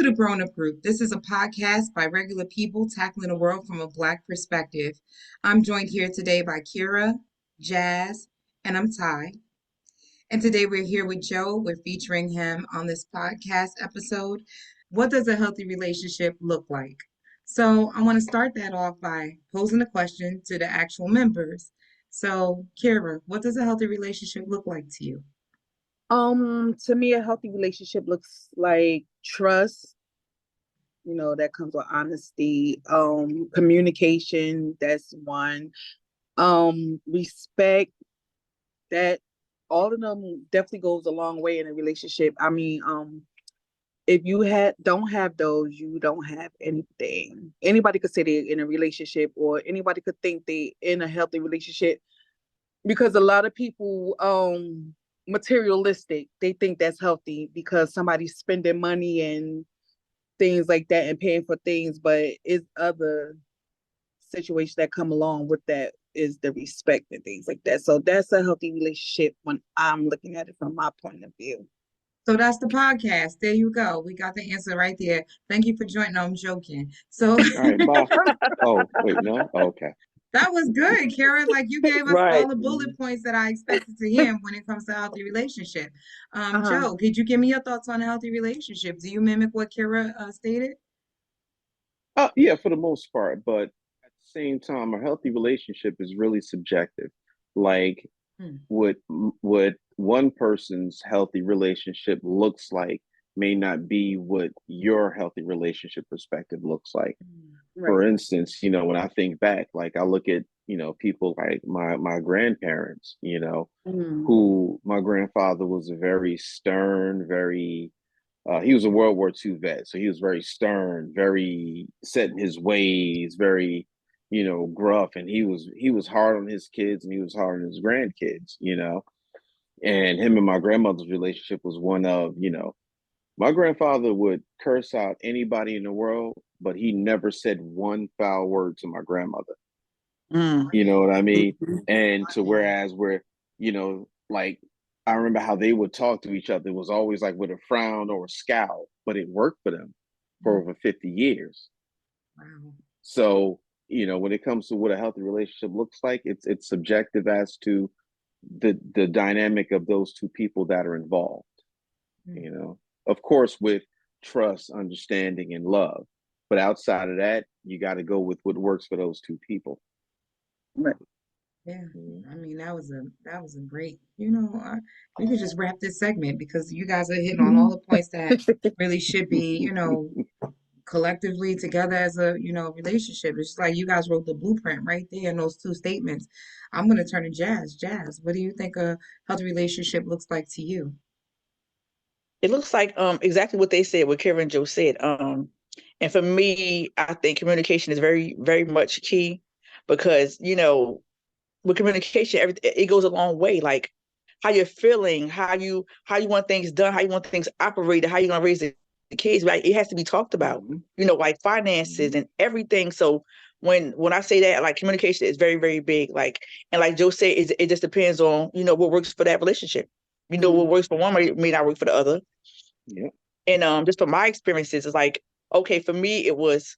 the Grown Up Group. This is a podcast by regular people tackling the world from a Black perspective. I'm joined here today by Kira, Jazz, and I'm Ty. And today we're here with Joe. We're featuring him on this podcast episode. What does a healthy relationship look like? So I want to start that off by posing a question to the actual members. So, Kira, what does a healthy relationship look like to you? To me, a healthy relationship looks like trust, that comes with honesty, communication, that's one. Respect, that all of them definitely goes a long way in a relationship. I mean, if you don't have those, you don't have anything. Anybody could say they're in a relationship, or anybody could think they in a healthy relationship, because a lot of people materialistic, they think that's healthy because somebody's spending money and things like that and paying for things, but it's other situations that come along with that, is the respect and things like that. So that's a healthy relationship when I'm looking at it from my point of view. So that's the podcast. There you go. We got the answer right there. Thank you for joining. No, I'm joking. So All right, bye. Oh, wait, no? Okay. that was good, Kara. Like you gave us Right. all the bullet points that I expected to hear when it comes to a healthy relationship. Uh-huh. Joe, could you give me your thoughts on a healthy relationship? Do you mimic what Kara stated? Yeah, for the most part, but at the same time, a healthy relationship is really subjective. Like Hmm. what one person's healthy relationship looks like may not be what your healthy relationship perspective looks like. Right. For instance, when I think back, like I look at, people like my grandparents, Mm. who my grandfather was a very stern, very he was a World War II vet, so he was very stern, very set in his ways, very, gruff, and he was hard on his kids and he was hard on his grandkids. And him and my grandmother's relationship was one of, my grandfather would curse out anybody in the world, but he never said one foul word to my grandmother. Mm. You know what I mean? Mhm. And to whereas where, like I remember how they would talk to each other. It was always like with a frown or a scowl, but it worked for them for over 50 years. Wow. So, when it comes to what a healthy relationship looks like, it's subjective as to the dynamic of those two people that are involved, Hmm. you know. Of course, with trust, understanding, and love. But outside of that, you got to go with what works for those two people. Right. Yeah, Mhm. I mean that was a great. We could just wrap this segment because you guys are hitting on all Mhm. the points that really should be, collectively together as a, relationship. It's just like you guys wrote the blueprint right there in those two statements. I'm gonna turn to Jazz. Jazz, what do you think a healthy relationship looks like to you? It looks like exactly what they said, what Karen and Joe said. And for me, I think communication is very, very much key because, with communication, it goes a long way. Like how you're feeling, how you want things done, how you want things operated, how you're gonna raise the kids, right? It has to be talked about, Mhm. like finances Mhm. and everything. So when I say that, like communication is very, very big. Like and like Joe said, it just depends on, what works for that relationship. What Mhm. works for one may not work for the other. Yeah. And just from my experiences, it's like, okay, for me, it was,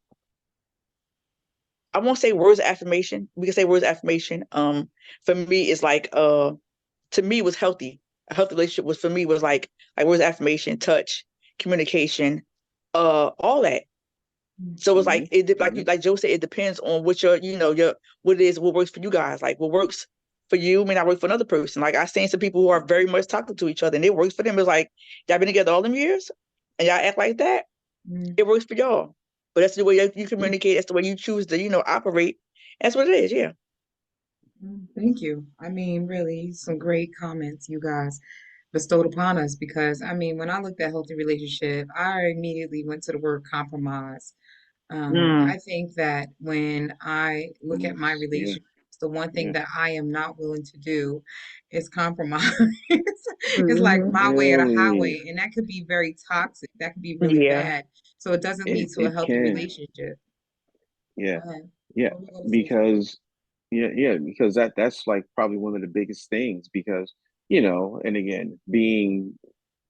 I won't say words of affirmation. We can say words of affirmation. For me, it's like, to me, was healthy. A healthy relationship was for me was like words of affirmation, touch, communication, all that. So it's like Mhm. Mhm. like Joe said, it depends on what your what it is, what works for you guys. Like what works for you may not work for another person. Like I seen some people who are very much talking to each other and it works for them. It's like y'all been together all them years and y'all act like that. Mm, It works for y'all. But that's the way you Yeah. communicate. That's the way you choose to, operate. That's what it is. Yeah. Thank you. I mean, really, some great comments you guys bestowed upon us because I mean, when I looked at healthy relationship, I immediately went to the word compromise. Mm. I think that when I look at my Yeah. relationships, the one thing Yeah. that I am not willing to do is compromise. It's like Mhm. my way or the Really, highway, and that could be very toxic. That could be really Yeah. bad. So it doesn't lead it to a it healthy can. relationship. Yeah. Go ahead. Yeah. What were you gonna say, Joe? Because because that's like probably one of the biggest things because and again being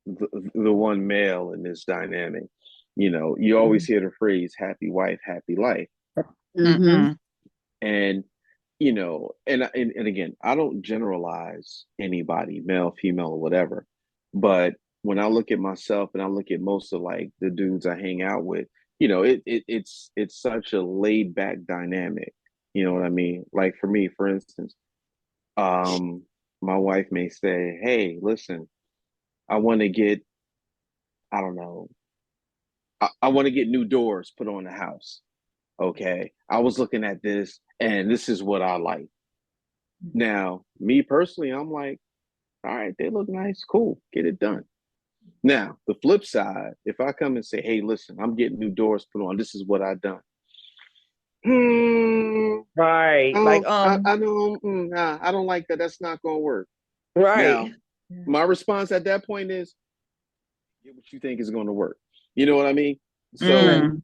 the one male in this dynamic, You always hear the phrase happy wife, happy life. Mm-hmm. And and again, I don't generalize anybody, male, female, or whatever. But when I look at myself and I look at most of like the dudes I hang out with, it's such a laid back dynamic. You know what I mean? Like for me, for instance, my wife may say, "Hey, listen, I want to get, I don't know, I want to get new doors put on the house. Okay, I was looking at this, and this is what I like." Now, me personally, I'm like, all right, they look nice, cool, get it done. Now, the flip side, if I come and say, hey, listen, I'm getting new doors put on, this is what I've done. Right. Like, I don't, nah, I don't like that. That's not gonna work. right. Now, my response at that point is, get what you think is going to work. You know what I mean? So, Mm.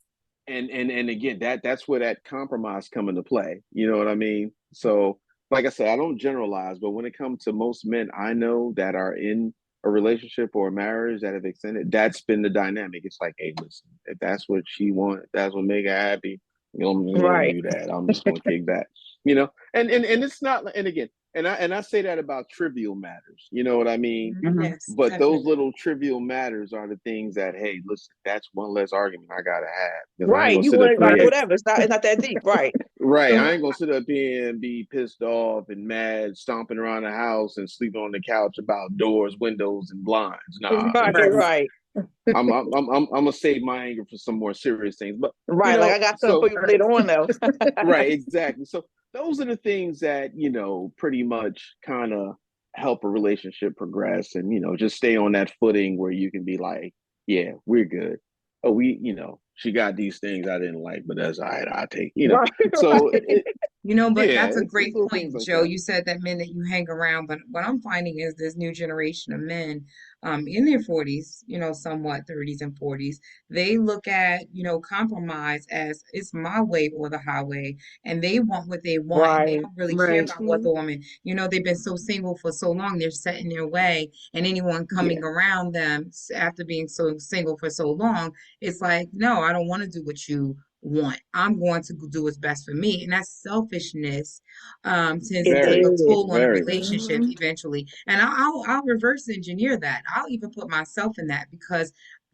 and again, that's where that compromise come into play. You know what I mean? So, like I said, I don't generalize, but when it comes to most men I know that are in a relationship or a marriage that have extended, that's been the dynamic. It's like, hey, listen, if that's what she wants, if that's what make her happy, you don't Right. do that. I'm just gonna kick back. And it's not. And again, and I say that about trivial matters. You know what I mean? Mm-hmm. Yes, But those definitely. little trivial matters are the things that, hey, listen, that's one less argument I gotta have because I ain't Right. gonna You sit up want like here. whatever. It's not that deep. Right. Right, So I ain't gonna sit up here and be pissed off and mad, stomping around the house and sleeping on the couch about doors, windows, and blinds. Nah, Right. right. Right. I'm gonna save my anger for some more serious things. But Right. Like I got something for so you later on though. right, exactly. So those are the things that, pretty much kind of help a relationship progress and, just stay on that footing where you can be like, yeah, we're good. Oh, she got these things I didn't like, but that's all right, I take. Right. So But yeah, that's a it's great little things point, like Joe. that. You said that men that you hang around, but what I'm finding is this new generation of men, in their 40s, somewhat 30s and 40s, they look at, compromise as it's my way or the highway, and they want what they want, and they Right. don't really care Right. about what the woman, they've been so single for so long, they're set in their way, and anyone Yeah. coming around them after being so single for so long, it's like, no, I don't want to do what you want. I'm going to do what's best for me. And that selfishness tends to It take Very, a is. toll on a very. relationship Mm-hmm. eventually. And I'll reverse engineer that. I'll even put myself in that because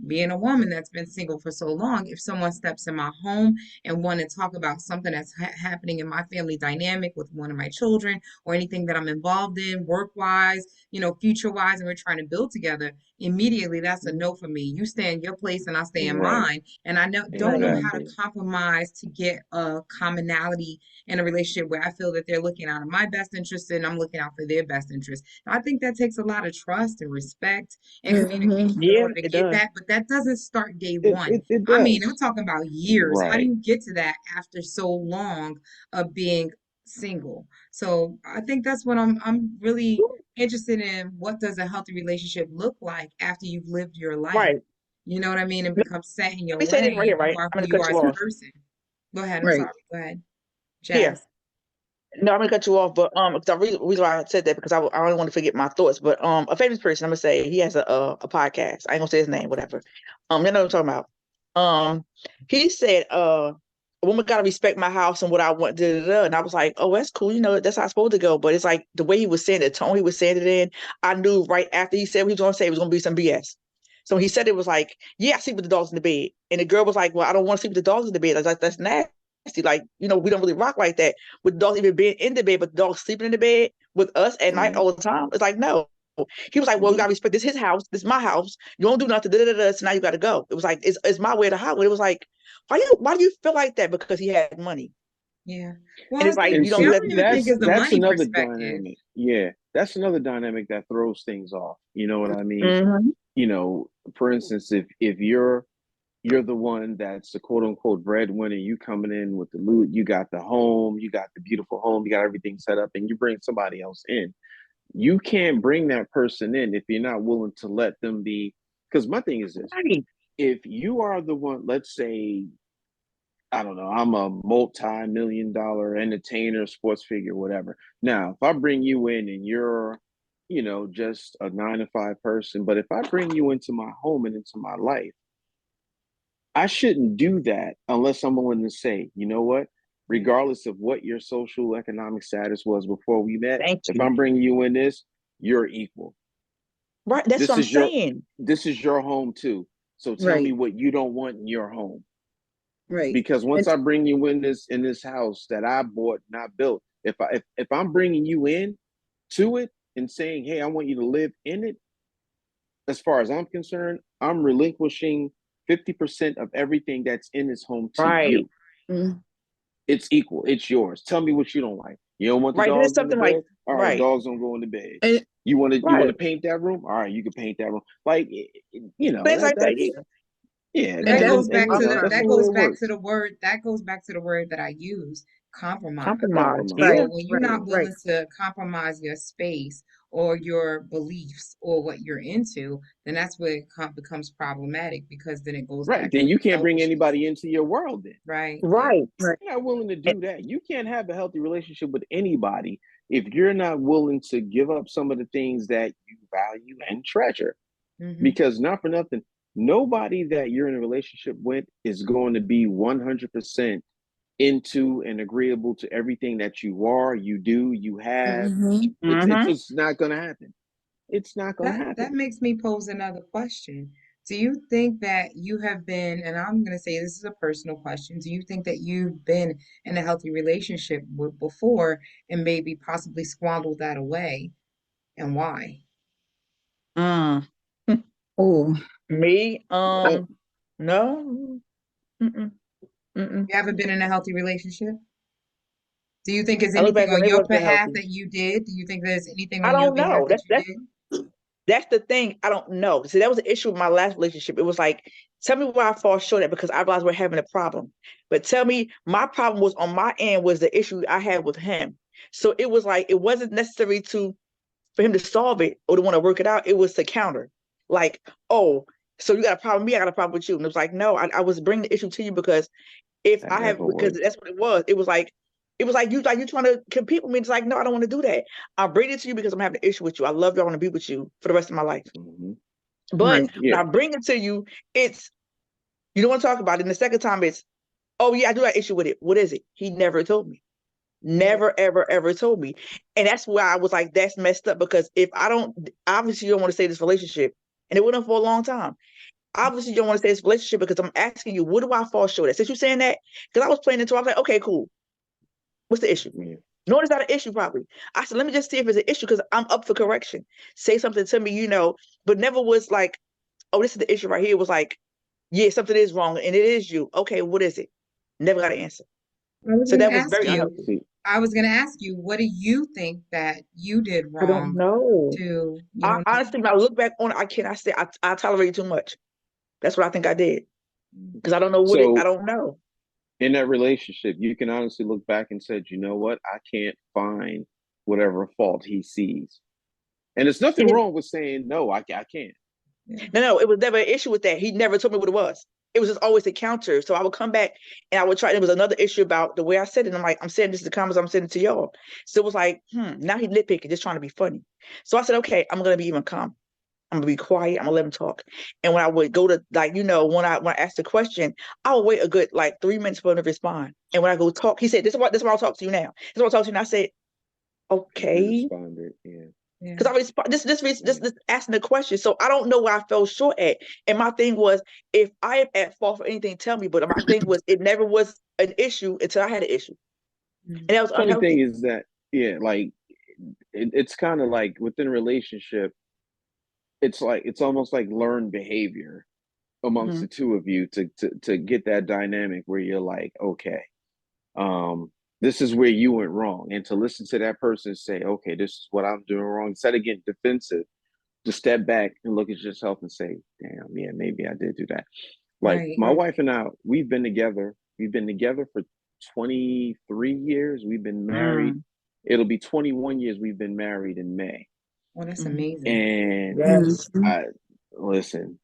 being a woman that's been single for so long, if someone steps in my home and want to talk about something that's happening in my family dynamic with one of my children or anything that I'm involved in work wise, future wise, and we're trying to build together, immediately that's a no for me. You stay in your place and I stay in Right, mine. And I don't know Right. how to exactly. compromise to get a commonality in a relationship where I feel that they're looking out of my best interest and I'm looking out for their best interest. I think that takes a lot of trust and respect and Mm-hmm. communication in Yeah, order to it get does. that, but that doesn't start day It, one. it it I mean, I'm does. talking about years. How do Right. you get to that after so long of being single? So I think that's what I'm really interested in. What does a healthy relationship look like after you've lived your life? Right. You know what I mean? And Let become set in your me say this way right here, and right? I'm who gonna you cut are you as a off. person. Go ahead. I'm Right. sorry. Go ahead. Here. Jazz. No, I'm gonna cut you off, but 'cause the reason why I said that because I don't want to forget my thoughts. But a famous person, I'm gonna say he has a podcast. I ain't gonna say his name, whatever. You know what I'm talking about. He said a woman gotta respect my house and what I want, da, da, da. And I was like, oh, that's cool, that's how it's supposed to go. But it's like the way he was saying it, the tone he was saying it in, I knew right after he said what he was gonna say, it was gonna be some BS. So he said it was like, yeah, I sleep with the dogs in the bed. And the girl was like, well, I don't want to sleep with the dogs in the bed. I was like, that's nasty. Like, we don't really rock like that with dogs even being in the bed, but the dog sleeping in the bed with us at night Mm-hmm. all the time. It's like, no. He was like, well, you Mm-hmm. gotta respect this is his house, this is my house. You don't do nothing, da, da, da, da, so now you gotta go. It was like, it's my way or the highway. It was like, why do you feel like that? Because he had money. Yeah. And Well, I it's like think And you don't I do see, that. don't even think that's it's the that's money another perspective. dynamic. Yeah, that's another dynamic that throws things off. You know what I mean? Hmm. For instance, if you're the one that's the quote unquote breadwinner, you coming in with the loot, you got the home, you got the beautiful home, you got everything set up, and you bring somebody else in. You can't bring that person in if you're not willing to let them be. Because my thing is this: Right. if you are the one, let's say, I don't know, I'm a multi-million-dollar entertainer, sports figure, whatever. Now, if I bring you in and you're, just a 9 to 5 person, but if I bring you into my home and into my life, I shouldn't do that unless I'm willing to say, you know what? Regardless of what your social economic status was before we met, Thank if you. I'm bringing you in this, you're equal. Right. That's This what I'm is your saying. this is your home too. So tell me Right. what you don't want in your home. Right. Because once And I bring you in this house that I bought, not built, if I'm bringing you in to it and saying, hey, I want you to live in it, as far as I'm concerned, I'm relinquishing 50% of everything that's in this home to Right. you. mm, It's equal. It's yours. Tell me what you don't like. You don't want the Right. Then it's dogs in the something like, bed? All right, right. dogs don't go in the bed. and You want Right. to paint that room? All right, you can paint that room. Like you know, Things like that. that's Yeah. yeah, But and that that's goes and back you to know, the that's the that way goes it back to works. the word that goes back to the word that I use, compromise. Compromise. Compromise. Yeah. right. So when you're Right. not Right. willing to compromise your space or your beliefs or what you're into, then that's where it becomes problematic because then it goes Right. back to Then you can't bring selfishness. anybody into your world then. Right. Yeah. Right. Right. You're not willing to And, do that. You can't have a healthy relationship with anybody if you're not willing to give up some of the things that you value and treasure. Hmm. Because not for nothing, nobody that you're in a relationship with is going to be 100% into and agreeable to everything that you are, you do, you have. Mm-hmm. It's mm-hmm. just not going to happen. It's not going to That happen. makes me pose another question. Do you think that you have been, and I'm going to say this is a personal question, do you think that you've been in a healthy relationship before and maybe possibly squandered that away and why? Mm. Oh, Me? Oh, No. Mm-mm. Mm-mm. You haven't been in a healthy relationship? Do you think there's I look anything back when on it your wasn't behalf healthy. that you did? Do you think there's anything I on your don't behalf know. that you did? That's the thing. I don't know. See, that was the issue with my last relationship. It was like, tell me where I fall short at because I realized we're having a problem. But tell me, my problem was on my end was the issue I had with him. So it was like it wasn't necessary to for him to solve it or to want to work it out. It was to counter. Like, oh, so you got a problem with me, I got a problem with you. And it was like, no, I was bringing the issue to you because if that I have never because works. that's what it was. It was like you trying to compete with me. It's like, no, I don't want to do that. I'm bringing it to you because I'm having an issue with you. I love you. I want to be with you for the rest of my life. Hmm. But right. when Yeah. I bring it to you, it's you don't want to talk about it. And the second time it's, oh yeah, I do have issue with it. What is it? He never told me. Yeah. Never, ever, ever told me. And that's why I was like, that's messed up because if I don't obviously you don't want to stay in this relationship, and it went on for a long time. Obviously, you don't want to stay in this relationship because I'm asking you, what do I fall short at? Since you're saying that, because I was playing into it, I was like, okay, cool. What's the issue? Yeah. No, it's not an issue, probably. I said, let me just see if it's an issue because I'm up for correction. Say something to me, but never was like, oh, this is the issue right here. It was like, yeah, something is wrong and it is you. Okay, what is it? Never got an answer. I was So going that to was ask very you, unhelpful. See, I was going to ask you, what do you think that you did I don't wrong know. to, you I don't know? honestly, when I look back on it, I say I tolerated too much. That's what I think I did. Because I don't know I so don't know. in that relationship, you can honestly look back and said, you know what? I can't find whatever fault he sees. And there's nothing And wrong with saying, no, I can't. Yeah. no, it was never an issue with that. He never told me what it was. It was just always a counter. So I would come back and I would try. There was another issue about the way I said it. I'm like, I'm saying this to the comments, I'm sending it to y'all. So it was like, now he nitpicking, just trying to be funny. So I said, okay, I'm gonna be even calm. I'm gonna be quiet. I'm gonna let him talk. And when I would go to like, when I asked the question, I would wait a good like 3 minutes for him to respond. And when I go talk, he said, this is why I'll talk to you now. This is what I'll talk to you now. I said, You okay. responded. Yeah. Yeah. Because I respond Yeah. this asking the question. So I don't know where I fell short at. And my thing was, if I am at fault for anything, tell me. But my thing was, it never was an issue until I had an issue, Mhm. and that was Funny thing unhealthy. is that, yeah, like it's kind of like within a relationship, it's almost like learned behavior amongst Hmm. the two of you to get that dynamic where you're like, okay, um, this is where you went wrong, and to listen to that person say, okay, this is what I'm doing wrong, instead of getting defensive, to step back and look at yourself and say, damn, yeah, maybe I did do that. Like Right. my wife and I, we've been together for 23 years. We've been married. Mm. It'll be 21 years we've been married in May. Well, that's Hmm. amazing. And Yes. Mm-hmm. I listen,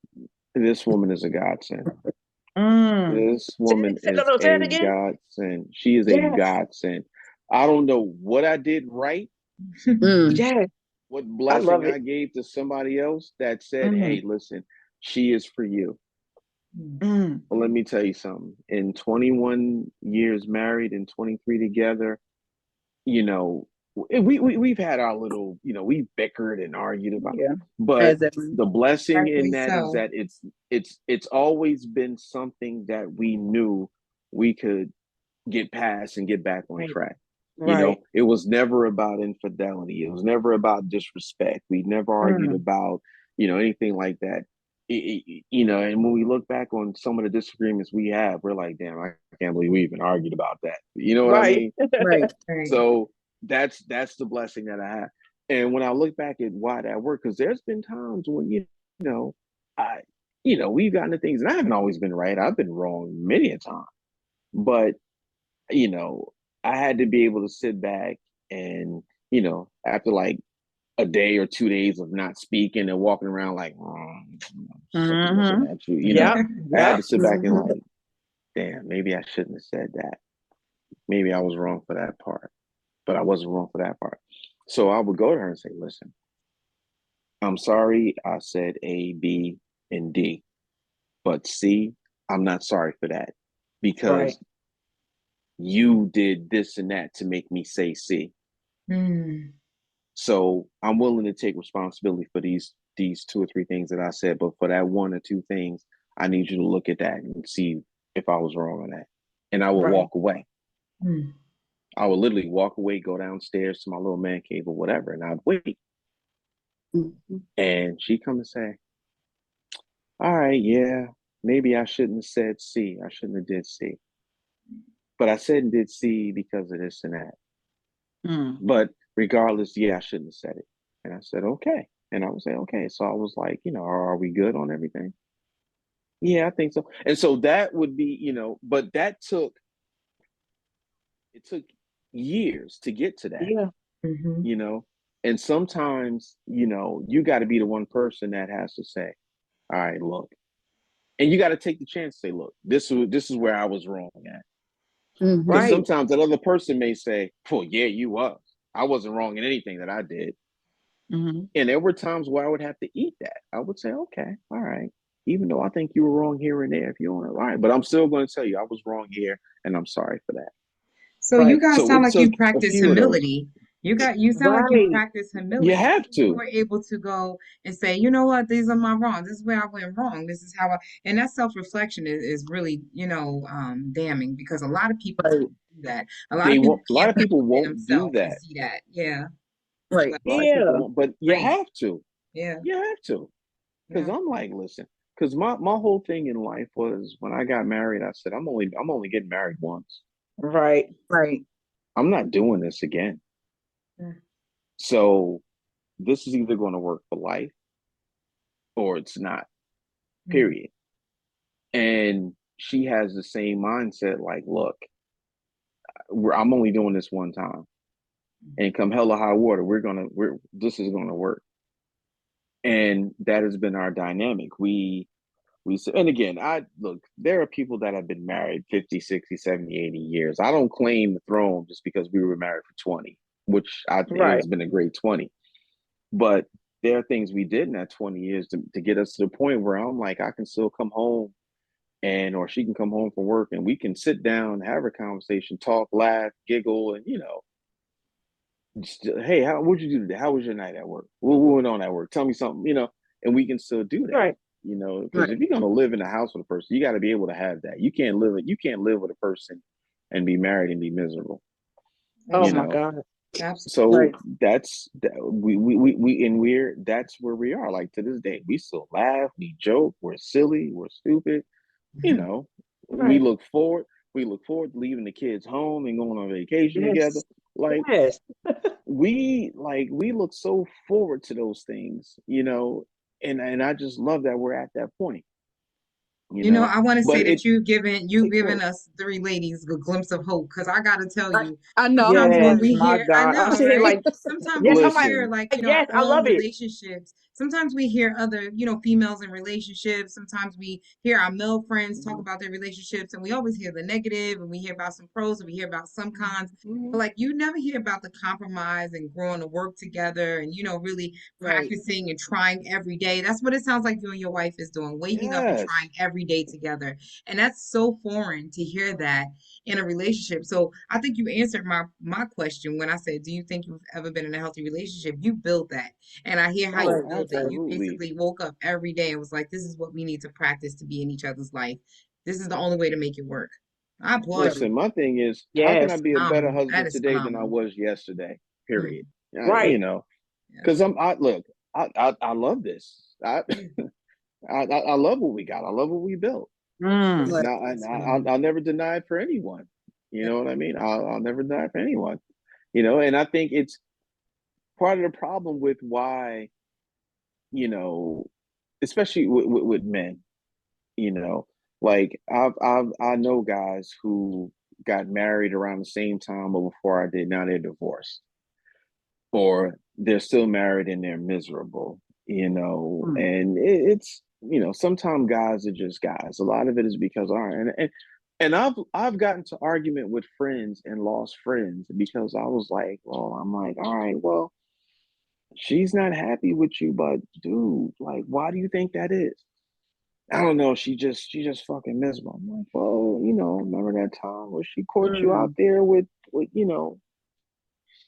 this woman is a godsend. Mm. This woman No, is no, say it a again. godsend. She is a Yes. godsend. I don't know what I did right, Mm. Yes. what I love blessing I it. gave to somebody else that said, Hmm. hey, listen, she is for you. Mm. Mm. Well, let me tell you something. In 21 years married and 23 together, you know, we've had our little, we've bickered and argued about, Yeah. but As a the blessing in Rightfully that is so. that it's always been something that we knew we could get past and get back on Right. track. Right. It was never about infidelity. It was never about disrespect. We never argued Mm. about, anything like that. And when we look back on some of the disagreements we have, we're like, damn, I can't believe we even argued about that. You know what I Right. mean? right. Right. So that's the blessing that I have. And when I look back at why that worked, because there's been times when, know, I, we've gotten to things, and I haven't always been right. I've been wrong many a time. But you know, I had to be able to sit back and, after like a day or 2 days of not speaking and walking around like, something looking Mm-hmm. at you, Yep. I had Yep. to sit back and Mhm. like, damn, maybe I shouldn't have said that. Maybe I was wrong for that part, but I wasn't wrong for that part. So I would go to her and say, listen, I'm sorry I said A, B, and D, but C, I'm not sorry for that Right. because you did this and that to make me say C. Mm. So I'm willing to take responsibility for these two or three things that I said, but for that one or two things, I need you to look at that and see if I was wrong on that. And I will Right. walk away. Mm. I would literally walk away, go downstairs to my little man cave or whatever, and I'd wait. Mhm. And she'd come and say, all right, yeah, maybe I shouldn't have said C. I shouldn't have did C. But I said and did C because of this and that. Mm. But regardless, yeah, I shouldn't have said it. And I said, okay. And I would say, okay. So I was like, are we good on everything? Yeah, I think so. And so that would be, but it took years to get to that, Yeah. Mm-hmm. you know. And sometimes, you got to be the one person that has to say, all right, look. And you got to take the chance to say, look, this is where I was wrong at. Mhm. Because Right. sometimes that other person may say, well, yeah, you was. I wasn't wrong in anything that I did. Mm-hmm. And there were times where I would have to eat that. I would say, okay, all right. Even though I think you were wrong here and there, if you want to, all right. But I'm still going to tell you I was wrong here and I'm sorry for that. So you Right. guys So sound it like took you a practice few of those. humility. You sound like you Right. practice You humility. have You to. were able to go and say, you know what, these are my wrongs. This is where I went wrong. This is how I, and that self-reflection is really, damning because a lot of people Right. can't do that. A lot They of people won't, a lot can't of look people within won't do themselves and that. see that. Yeah. Right. But A lot of people Yeah. won't, but you great. have to. Yeah. You have to. Because Yeah. I'm like, listen, because my whole thing in life was when I got married, I said, I'm only getting married once. Right. Right. I'm not doing this again. Yeah. So this is either going to work for life or it's not, Mm. period. And she has the same mindset, like, look, I'm only doing this one time. And come hell or high water, this is gonna work. And that has been our dynamic. And again, I look, there are people that have been married 50, 60, 70, 80 years. I don't claim the throne just because we were married for 20, which I think it Right. has been a great 20. But there are things we did in that 20 years to get us to the point where I'm like, I can still come home or she can come home from work and we can sit down, have a conversation, talk, laugh, giggle, and just, hey, what'd you do today? How was your night at work? What went on at work? Tell me something, and we can still do that. Right. Because if Right. you're gonna live in a house with a person, you got to be able to have that. You can't live with a person and be married and be miserable. Oh You my Absolutely. know, God. Absolutely. so Right. that's where we are. Like to this day, we still laugh, we joke, we're silly, we're stupid. You know, we Right. look forward. We look forward to leaving the kids home and going on vacation together. Yes. Like Yes. we look so forward to those things, and I just love that we're at that point, I want to say but that it you've takes given work. us three ladies a glimpse of hope because I got to tell I, you, I know. sometimes when Yes. we My hear, I God. I'm know, sitting here right? like, Sometimes yes. when I'm we like, hear Listen, like, our yes, I own love it. relationships sometimes we hear other, females in relationships. Sometimes we hear our male friends talk about their relationships, and we always hear the negative, and we hear about some pros, and we hear about some cons. But Mhm. like you never hear about the compromise and growing to work together and really Right. practicing and trying every day. That's what it sounds like you and your wife is doing, waking up and Yes. trying every day together. And that's so foreign to hear that in a relationship. So I think you answered my question when I said, do you think you've ever been in a healthy relationship? You built that. And I hear how you Oh, Right. built it. Right. You absolutely. basically woke up every day and was like, this is what we need to practice to be in each other's life. This is the only way to make it work. I applaud Right. you. Listen, my thing is, how can I Yes. be a better Phenomenal. That husband is today than I phenomenal. was yesterday? Mm, Period. Right. Because yes. I look, I love this. Yeah. I love what we got. I love what we built. Mm. Right. Now, It's phenomenal. I'll never deny it for anyone. You Yeah. know what I mean? I'll never deny it for anyone. And I think it's part of the problem with why, you know, especially with men, you know, like I know guys who got married around the same time or before I did. Now they're divorced, or they're still married and they're miserable, Mm. and it's sometimes guys are just guys. A lot of it is because all right, and I've gotten to argument with friends and lost friends because I was like, well, I'm like, all right, well, she's not happy with you, but dude, like, why do you think that is? I don't know. She just fucking miserable. I'm like, well, remember that time where she caught you out Mm. there with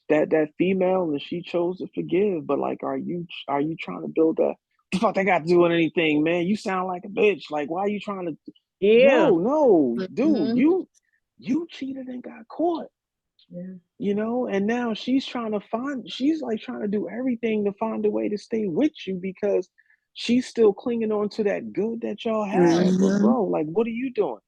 that female and she chose to forgive, but like, are you trying to build that? The fuck that got to do with anything, man? You sound like a bitch. Like, why are you trying to? Yeah. No, dude, Mhm. you cheated and got caught. Yeah. And now she's like trying to do everything to find a way to stay with you because she's still clinging on to that good that y'all had. But Mhm. bro, like, what are you doing?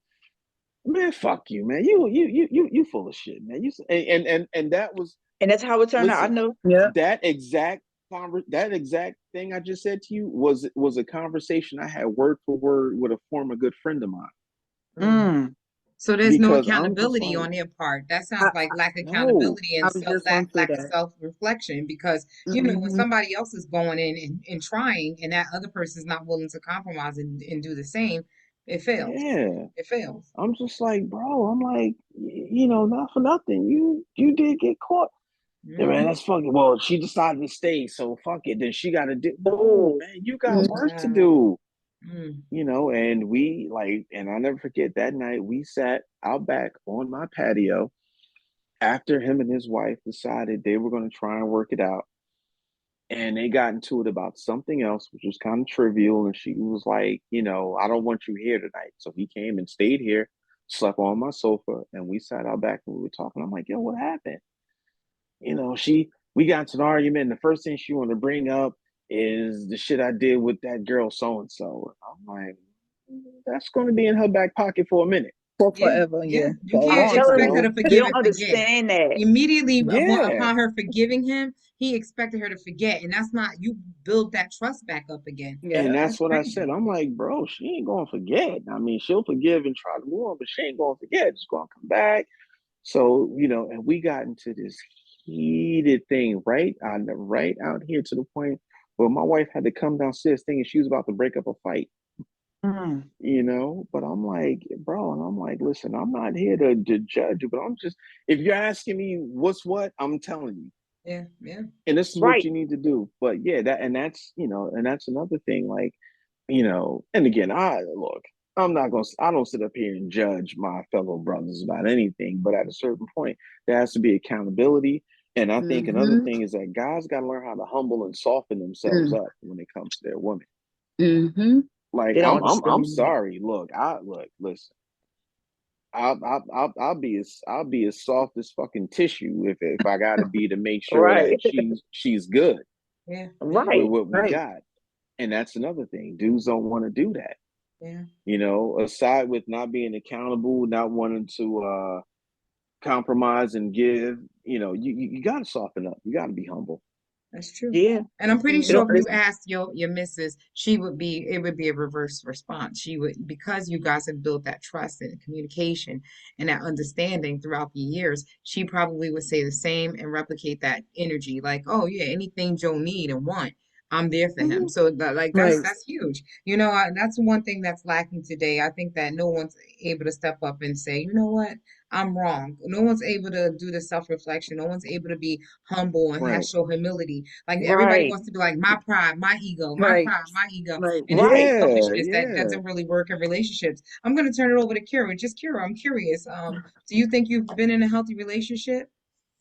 Man, fuck you, man. You full of shit, man. And that was, And that's how it turned out. I listen, know. Yep. that exact thing I just said to you was a conversation I had word for word with a former good friend of mine. Mm. Mm. So there's no Because I'm just accountability like, on their part. That I, sounds like lack of no, accountability I and was self just going through lack of that. self-reflection because when Mhm. somebody else is going in and trying and that other person's not willing to compromise and do the same, it fails. yeah. It fails. I'm just like, bro, I'm like, not for nothing. You did get caught. Yeah, man, Hmm. that's fucking, well, she decided to stay, so fuck it. Then she gotta do, no, Oh. man, you got Mhm. work to do. Mm. And and I'll never forget that night we sat out back on my patio after him and his wife decided they were going to try and work it out. And they got into it about something else, which was kind of trivial. And she was like, I don't want you here tonight. So he came and stayed here, slept on my sofa, and we sat out back and we were talking. I'm like, yo, what happened? We got into an argument, and the first thing she wanted to bring up is the shit I did with that girl so and so. I'm like, that's going to be in her back pocket for a minute, For Yeah, forever, yeah. yeah, You for a I'm can't long telling expect time. her you, to they forgive don't and forget. understand that. Immediately Yeah, upon her forgiving him, he expected her to forget, and that's not you build that trust back up again. and Yeah. That's that's what I said. crazy. I'm like, bro, she ain't going to forget. I mean, she'll forgive and try to move on, but she ain't going to forget. It's going to come back. So and we got into this heated thing right out here to the point where my wife had to come downstairs thinking she was about to break up a fight. Mm. But I'm like, bro, and I'm like, listen, I'm not here to judge you, but I'm just, if you're asking me what's what, I'm telling you, Yeah, yeah. and this is what Right. you need to do. But yeah, that's another thing, like, and again, I don't sit up here and judge my fellow brothers about anything, but at a certain point, there has to be accountability. And I think another Mhm. thing is that guys got to learn how to humble and soften themselves Mm. up when it comes to their women. Mhm. Like, They don't I'm understand that. sorry. Listen. I'll be as soft as fucking tissue if I got to be to make sure Right. that she's good Yeah, yeah, with Right. what we Right. got. And that's another thing. Dudes don't want to do that. yeah. Aside with not being accountable, not wanting to compromise and give, you got to soften up. You got to be humble. That's true. Yeah. And I'm pretty They sure don't if Mhm. you understand. asked your missus, it would be a reverse response. She would, because you guys have built that trust and communication and that understanding throughout the years, she probably would say the same and replicate that energy. Like, oh yeah, anything Joe need and want, I'm there for him. Mhm. So that, like Right. that's huge. That's one thing that's lacking today. I think that no one's able to step up and say, you know what, I'm wrong. No one's able to do the self-reflection. No one's able to be humble and have Right. show humility. Like everybody Right. wants to be like my pride, my ego, my Right. pride, my ego, Right. and it's the Right. Yeah, selfishness that yeah. doesn't really work in relationships. I'm gonna turn it over to Kira. Just Kira, I'm curious. Do you think you've been in a healthy relationship?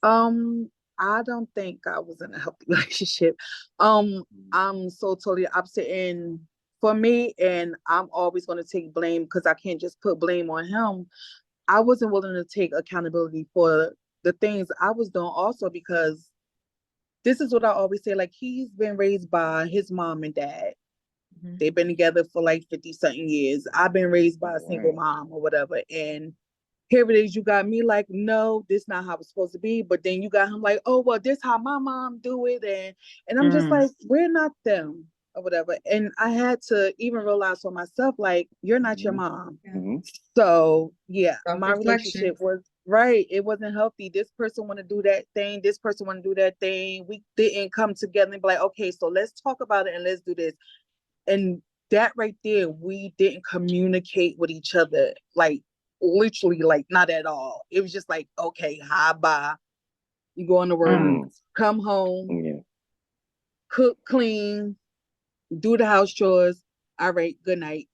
Um, I don't think I was in a healthy relationship. Um, I'm so totally opposite and for me, and I'm always going to take blame because I can't just put blame on him. I wasn't willing to take accountability for the things I was doing also because this is what I always say, like he's been raised by his mom and dad. Mhm. They've been together for like 50 something years. I've been raised by a single Right. mom or whatever. And here it is, you got me like, no, this not how it's supposed to be. But then you got him like, oh, well, this how my mom do it. And I'm just Mm. like, we're not them or whatever. And I had to even realize for myself, like, you're not your Mhm. mom. Yeah. Mhm. So yeah, my Self-reflection. relationship was right. It wasn't healthy. This person want to do that thing. This person want to do that thing. We didn't come together and be like, okay, so let's talk about it and let's do this. And that right there, we didn't communicate with each other, like literally, like not at all. It was just like, okay, hi, bye. You go to work, Mm. Mhm. come home, Yeah. cook, clean, do the house chores. All right, good night.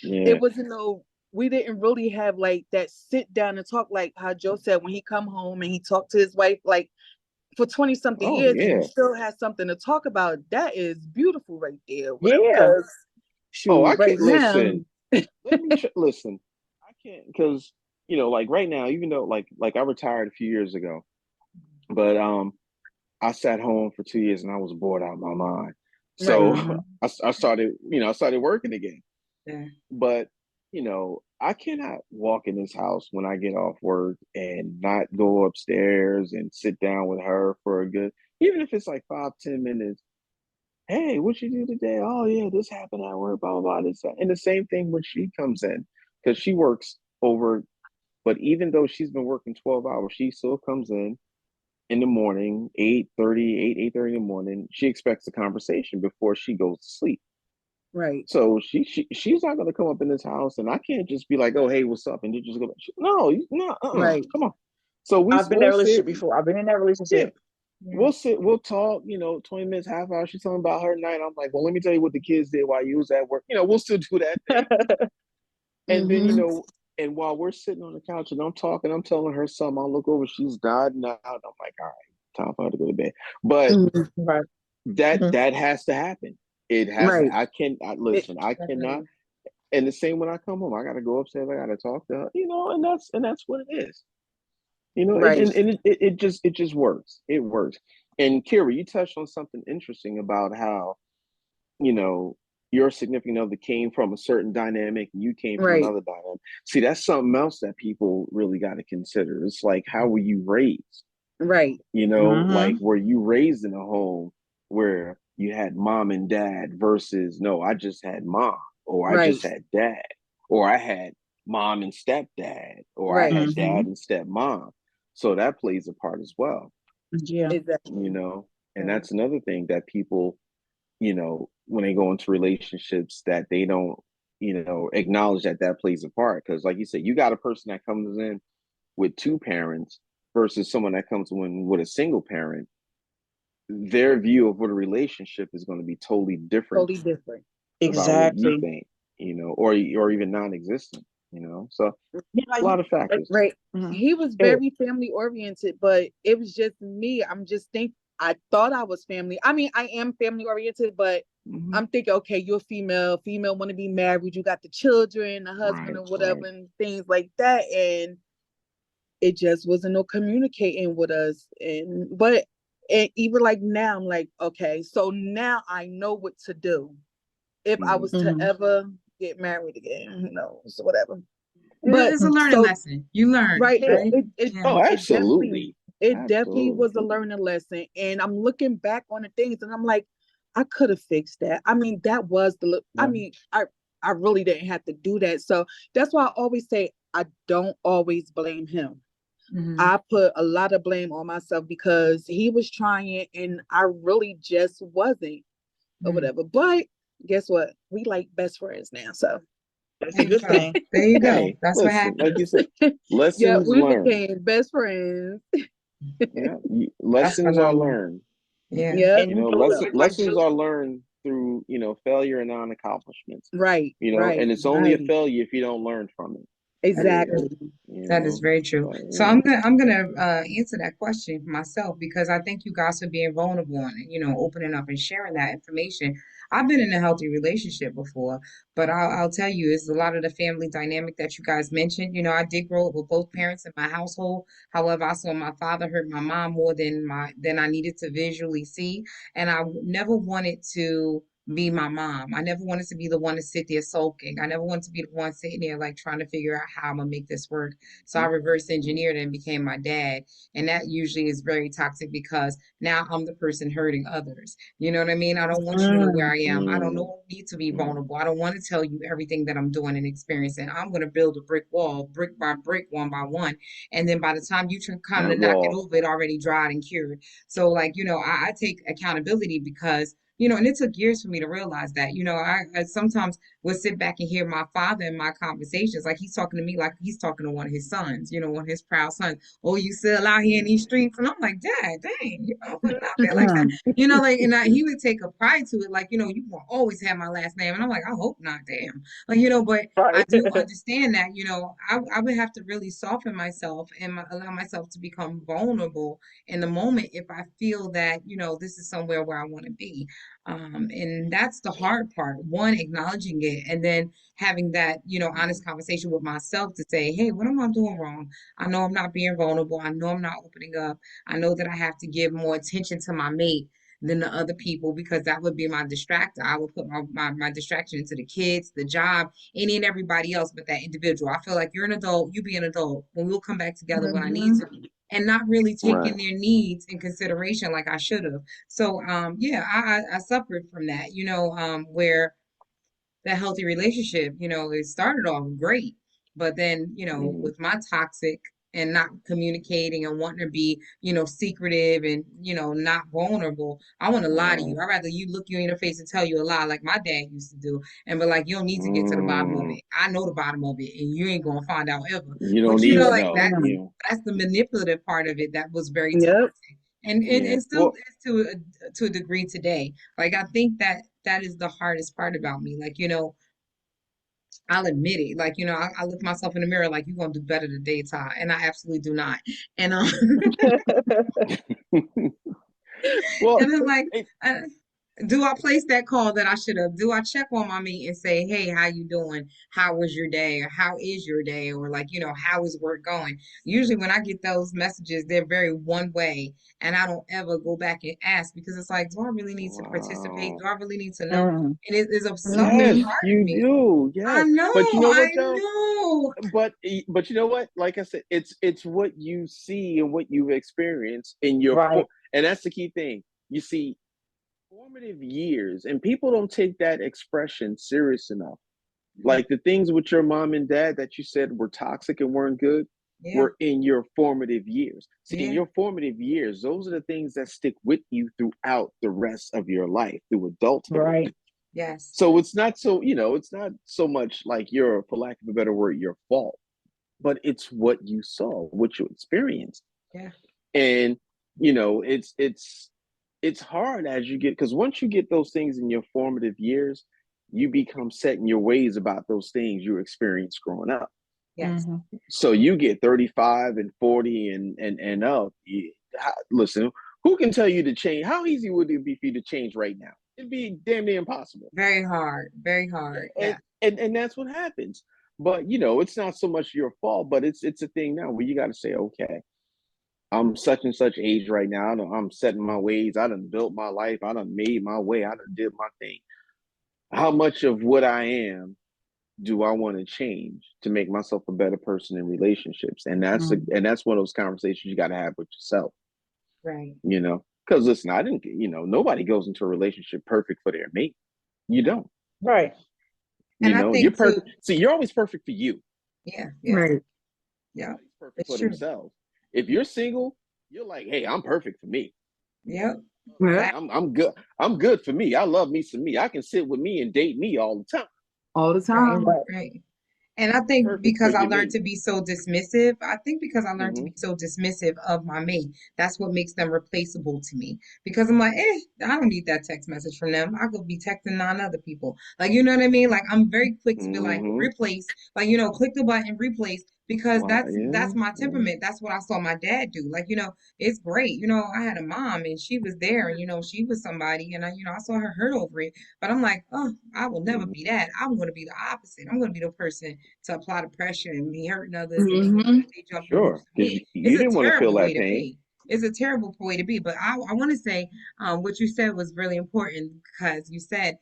Yeah. It wasn't no, we didn't really have like that sit down and talk like how Joe said when he come home and he talked to his wife like for 20 something Oh years and you yeah. still have something to talk about. That is beautiful right there. Whatever, Yeah. because Oh, shoot, I right can't now, listen. Listen. I can't because like right now, even though like I retired a few years ago, but I sat home for 2 years and I was bored out of my mind. right, So Mhm. I started, I started working again. Yeah. But I cannot walk in this house when I get off work and not go upstairs and sit down with her for a good, even if it's like 5, 10 minutes. Hey, what you do today? Oh yeah, this happened at work, blah blah blah. This and the same thing when she comes in, because she works over. But even though she's been working 12 hours, she still comes in the morning, 8:30 in the morning. She expects a conversation before she goes to sleep. right, So she's not gonna come up in this house, and I can't just be like, "Oh, hey, what's up?" And you just go, "No, no, right, come on." So I've been in that we'll sit, relationship before. I've been in that yeah, relationship. Yeah. we'll talk, 20 minutes, half hour. She's talking about her night. I'm like, well, let me tell you what the kids did while you was at work. We'll still do that thing, and then mm-hmm, and while we're sitting on the couch and I'm talking, I'm telling her something. I'll look over, she's nodding out. I'm like, all right, time for her to go to bed. But mm-hmm, Right. that Mhm. that has to happen. It has to. right, it, Listen. I cannot. Definitely. And the same when I come home, I got to go upstairs. I got to talk to her. And that's what it is. right, It just works. It works. And Kira, you touched on something interesting about how you know your significant other came from a certain dynamic and you came from right, another dynamic. See, that's something else that people really got to consider. It's like, how were you raised? right, Like, Mhm. were you raised in a home where you had mom and dad versus no, I just had mom, or I right, just had dad, or I had mom and stepdad, or I right, had dad Mhm. and stepmom. So that plays a part as well, Yeah. you exactly. know. And Yeah. that's another thing that people, when they go into relationships, that they don't, acknowledge that plays a part. Because, like you said, you got a person that comes in with two parents versus someone that comes in with a single parent. Their view of what a relationship is going to be totally different Totally different. about what you Exactly. think, or even non-existent. So Yeah, like, a lot of like, factors. Right. mhm. He was Go ahead. very family oriented, but it was just me. I thought I was family. I mean, I am family oriented, but Hmm. I'm thinking, okay, you're female want to be married, you got the children, the husband Right, or whatever, right. and things like that. And it just wasn't no communicating with us. And even like now, I'm like, okay, so now I know what to do if I Hmm. was to Mhm. ever get married again, so whatever. But It's a learning so lesson. You learn, right, Yeah. right? Yeah. Oh, it definitely absolutely, it definitely absolutely. was a learning lesson. And I'm looking back on the things and I'm like, I could have fixed that. I mean, that was I Yeah. mean, I really didn't have to do that. So that's why I always say I don't always blame him. Mhm. I put a lot of blame on myself because he was trying and I really just wasn't or Mm. whatever. But guess what? We like best friends now. So That's There a you good go. thing. There you go. Hey, That's what listen, like you happens. said, yeah, lessons we learned. became best friends. Yeah, That's lessons are phenomenal. learned. Yeah. Yep. And You know, So, like lessons Joe, are learned through, failure and non-accomplishments. right, You know, right, and it's only a right. failure if you don't learn from it. That is true. Exactly. You That is know, very true. but So I'm gonna answer that question for myself because I thank you guys for being vulnerable and opening up and sharing that information. I've been in a healthy relationship before, but I'll tell you, it's a lot of the family dynamic that you guys mentioned. I did grow up with both parents in my household. However, I saw my father hurt my mom more than I needed to visually see, and I never wanted to be my mom. I never wanted to be the one to sit there sulking. I never wanted to be the one sitting there like trying to figure out how I'm gonna make this work. So I reverse engineered and became my dad. And that usually is very toxic because now I'm the person hurting others. You know what I mean? I don't want you to know where Mm, I am. I don't mm, know need to be mm, vulnerable. I don't want to tell you everything that I'm doing and experiencing. I'm gonna build a brick wall, brick by brick, one by one. And then by the time you kind that of knock it wall. over, it already dried and cured. So like, I take accountability because and it took years for me to realize that. I sometimes would sit back and hear my father in my conversations, like he's talking to me like he's talking to one of his sons, one of his proud sons. Oh, you still out here in these streets? And I'm like, Dad, dang, putting it out there like that. mm, Like, and he would take a pride to it, like, you will always have my last name. And I'm like, I hope not, damn. Like, but I right. do understand that, I would have to really soften myself and allow myself to become vulnerable in the moment if I feel that, this is somewhere where I want to be. And that's the hard part. One, acknowledging it, and then having that, honest conversation with myself to say, hey, what am I doing wrong? I know I'm not being vulnerable. I know I'm not opening up. I know that I have to give more attention to my mate than the other people because that would be my distractor. I would put my distraction into the kids, the job, any and everybody else but that individual. I feel like you're an adult, you be an adult. When we'll come back together when I need mhm. to, and not really Right. taking their needs in consideration like I should have. So yeah, I suffered from that, where that healthy relationship, it started off great, but then, Mm, with my toxic and not communicating and wanting to be, secretive and, not vulnerable, I want to lie to right. you. I'd rather you look you in the face and tell you a lie like my dad used to do and be like, you don't need to get to the bottom of Mm, it. I know the bottom of it and you ain't gonna find out ever. you don't But need to like know. that Mm. that's the manipulative part of it that was very Yep. toxic. And Yeah. it still Well, is to a degree today. Like I think that is the hardest part about me. Like, I'll admit it. Like, I look myself in the mirror like you're gonna do better today, Ty. And I absolutely do not. And well, and I'm like, it, uh, do I place that call that I should have? Do I check on my meet and say, hey, how you doing? How was your day? Or how is your day? Or like, how is work going? Usually when I get those messages, they're very one way. And I don't ever go back and ask because it's like, do I really need to participate? wow. Do I really need to know? Mm, And it is a selfish mhm. Yes, part of you me. do. I Yes. But you know, know I what, Joe? know. But you know what? Like I said, it's what you see and what you've experienced in your Right. and that's the key thing. You see, formative years, and people don't take that expression serious enough. Like the things with your mom and dad that you said were toxic and weren't good Yeah, were in your formative years. See, in yeah, your formative years, those are the things that stick with you throughout the rest of your life, through adulthood. Right. yes, So it's not so, it's not so much like your, for lack of a better word, your fault, but it's what you saw, what you experienced. yeah, And, it's hard as you get, because once you get those things in your formative years, you become set in your ways about those things you experienced growing up. yes. Hmm. So you get 35 and 40 and up. Listen, who can tell you to change? How easy would it be for you to change right now? It'd be damn near impossible. Very hard. And Yeah, and that's what happens. But it's not so much your fault, but it's a thing now where you got to say, okay, I'm such and such age right now. I'm setting my ways. I done built my life. I done made my way. I done did my thing. How much of what I am do I want to change to make myself a better person in relationships? And Mm. that's one of those conversations you got to have with yourself. right. Because listen, I didn't. Nobody goes into a relationship perfect for their mate. You don't. Right. And I You're think too, perfect. See, you're always perfect for you. yeah, yeah, Right. yeah, Nobody's perfect it's for true. themselves. If you're single, you're like, hey, I'm perfect for me. Yep. Yeah. I'm good. I'm good for me. I love me some me. I can sit with me and date me all the time. All the Right. time. Right. And I think Perfect for because I you, learned me. to be so dismissive, I think because I learned to Hmm. be so dismissive of my mate, that's what makes them replaceable to me. Because I'm like, I don't need that text message from them. I could be texting nine other people. Like, you know what I mean? Like, I'm very quick to be like, Hmm. replace, like, click the button, replace, because Wow. that's Yeah. my Yeah. temperament. That's what I saw my dad do. Like, it's great. I had a mom and she was there and, she was somebody and I saw her hurt over it. But I'm like, oh, I will never Mhm. be that. I'm going to be the opposite. I'm going to be the person to apply the pressure and be hurting others and then Mm-hmm. they jump the hoops Sure. to Because me. you It's a didn't want to feel terrible way that to pain. be. It's a terrible way to be. But I want to say what you said was really important because you said